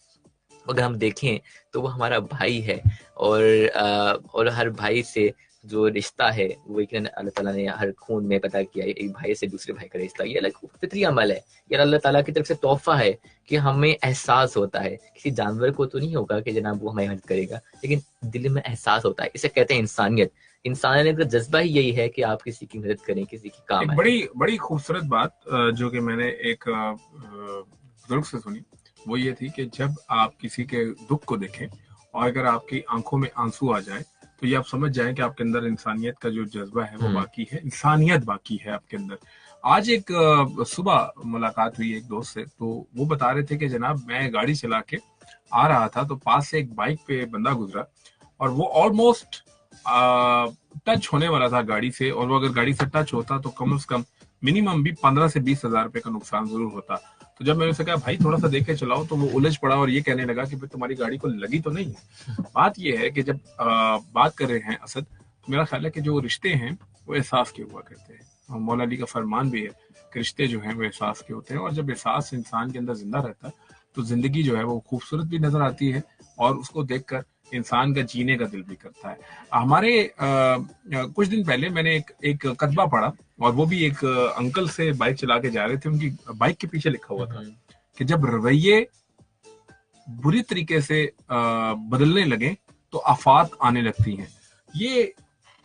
अगर हम देखें तो वो हमारा भाई है, और हर भाई से जो रिश्ता है वो एक अल्लाह ताला ने हर खून में पता किया है, एक भाई से दूसरे भाई का रिश्ता, ये अलग फितरी अमल है, ये अल्लाह ताला की तरफ से तोहफा है कि हमें एहसास होता है। किसी जानवर को तो नहीं होगा कि जनाब वो हमारी मदद करेगा, लेकिन दिल में एहसास होता है। इसे कहते हैं इंसानियत। इंसानियत का जज्बा ही यही है कि आप किसी की मदद करें, किसी की काम आए। बड़ी खूबसूरत बात जो कि मैंने एक बुजुर्ग से सुनी, वो ये थी कि जब आप किसी के दुख को देखें और अगर आपकी आंखों में आंसू आ जाए, तो ये आप समझ जाएं कि आपके अंदर इंसानियत का जो जज्बा है वो बाकी है, इंसानियत बाकी है आपके अंदर। आज एक सुबह मुलाकात हुई एक दोस्त से, तो वो बता रहे थे कि जनाब मैं गाड़ी चला के आ रहा था, तो पास से एक बाइक पे बंदा गुजरा और वो ऑलमोस्ट टच होने वाला था गाड़ी से, और वो अगर गाड़ी से टच होता तो कम से कम मिनिमम भी 15 से 20 हजार रुपए का नुकसान जरूर होता। तो जब मैंने उसे कहा भाई थोड़ा सा देख के चलाओ, तो वो उलझ पड़ा और ये कहने लगा कि भाई तुम्हारी गाड़ी को लगी तो नहीं है। बात ये है कि जब बात कर रहे हैं असद, तो मेरा ख्याल है कि जो रिश्ते हैं वो एहसास के हुआ करते हैं। मौला अली का फरमान भी है कि रिश्ते जो हैं वो एहसास के होते हैं, और जब एहसास इंसान के अंदर जिंदा रहता है तो जिंदगी जो है वो खूबसूरत भी नजर आती है, और उसको देखकर इंसान का जीने का दिल भी करता है। हमारे कुछ दिन पहले मैंने एक कतबा पढ़ा, और वो भी एक अंकल से बाइक चला के जा रहे थे, उनकी बाइक के पीछे लिखा हुआ था कि जब रवैये बुरी तरीके से बदलने लगे तो आफात आने लगती हैं। ये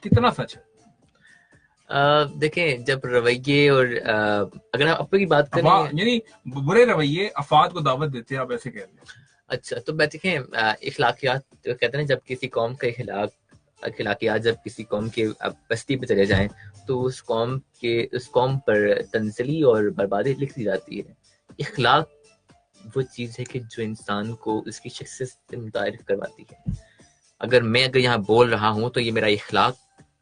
कितना सच है? देखें, जब रवैये और अगर आप अपनी बात करें, यानी बुरे रवैये आफात को दावत देते हैं, आप ऐसे कह रहे हैं? अच्छा, तो देखें इखलाकियात कहते हैं जब किसी कौम का इखलाक अखलाकियात जब किसी कौम के बस्ती पे चले जाएं तो उस कौम पर तंजली और बर्बादी लिख दी जाती है। इखलाक वो चीज़ है कि जो इंसान को उसकी शख्सियत से मुतारिफ करवाती है। अगर यहाँ बोल रहा हूँ तो ये मेरा इखलाक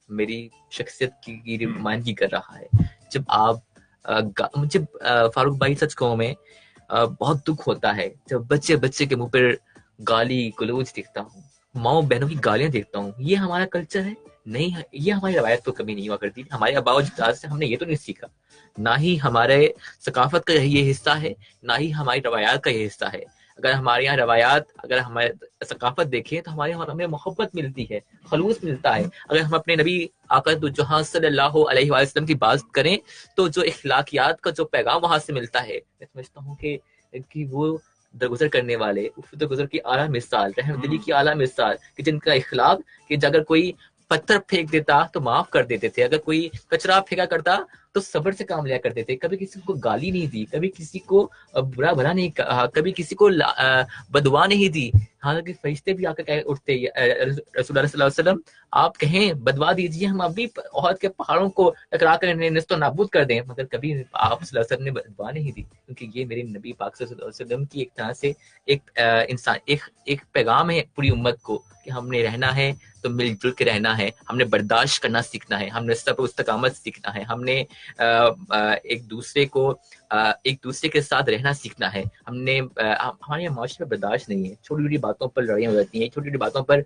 मेरी शख्सियत की नुमाइंदगी कर रहा है। जब आप मुझे फारूक भाई सच कहूँ मैं बहुत दुख होता है जब बच्चे के मुंह पर गाली गलौज देखता हूँ, माओ बहनों की गालियां देखता हूँ। ये हमारा कल्चर है? नहीं है, ये हमारी रवायत तो कभी नहीं हुआ करती। हमारे अब्बा अजदाद से हमने ये तो नहीं सीखा, ना ही हमारे सकाफत का ये हिस्सा है, ना ही हमारी रवायात का ये हिस्सा है। अगर हमारे यहाँ रवायात, अगर हमारे सकाफत देखें तो हमें मोहब्बत मिलती है, खलूस मिलता है। अगर हम अपने नबी आका जहाँ सल्लल्लाहु अलैहि वसल्लम की बात करें तो जो इखलाकियात का जो पैगाम वहां से मिलता है, मैं समझता हूँ कि वो दरगुजर करने वाले, दरगुजर की आला मिसाल, रहमदिली की आला मिसाल, कि जिनका इखलाक कि अगर कोई पत्थर फेंक देता तो माफ कर देते थे, अगर कोई कचरा फेंका करता तो सब्र से काम लिया करते थे, कभी किसी को गाली नहीं दी, कभी किसी को बुरा भला नहीं कहा, कभी किसी को बदुआ नहीं दी। हालांकि फरिश्ते भी आकर कह उठते रसूलुल्लाह सल्लल्लाहु अलैहि वसल्लम आप कहें बदवा दीजिए, हम अभी ओहद के पहाड़ों को टकरा कर नस्तो नाबूद कर दें, मगर कभी आप सल्लल्लाहु अलैहि वसल्लम ने बदवा नहीं दी, क्योंकि ये मेरे नबी पाक सल्लल्लाहु अलैहि वसल्लम की एक तरह से एक पैगाम है पूरी उम्मत को कि हमने रहना है तो मिलजुल के रहना है, हमने बर्दाश्त करना सीखना है, हमने सब्र इस्तकामत सीखना है, हमने एक दूसरे के साथ रहना सीखना है। हमारे यहाँ माशरे में बर्दाश्त नहीं है, छोटी छोटी बातों पर लड़ाइयाँ हो जाती हैं, छोटी छोटी बातों पर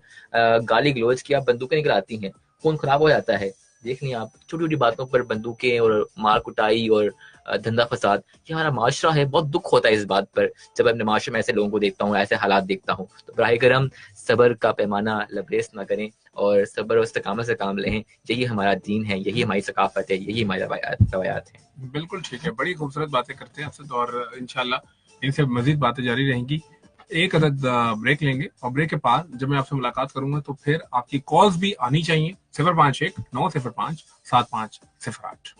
गाली गलौज की बंदूकें निकल आती हैं, खून खराब हो जाता है। देख लिया आप, छोटी छोटी बातों पर बंदूकें और मार कुटाई और धंधा फसाद, ये हमारा माशरा है। बहुत दुख होता है इस बात पर जब अपने माशरे में ऐसे लोगों को देखता हूँ, ऐसे हालात देखता हूँ। तो बराह करम सब्र का पैमाना लबरेज ना करें और सब्र और इस्तकामत से काम लें। यही हमारा दीन है, यही हमारी सकाफत है, यही हमारी रवायात है। बिल्कुल ठीक है, बड़ी खूबसूरत बातें करते हैं असद, और इंशाल्लाह इनसे मजीद बातें जारी रहेंगी। एक अदद ब्रेक लेंगे और ब्रेक के बाद जब मैं आपसे मुलाकात करूंगा तो फिर आपकी कॉल्स भी आनी चाहिए 051 905 7508।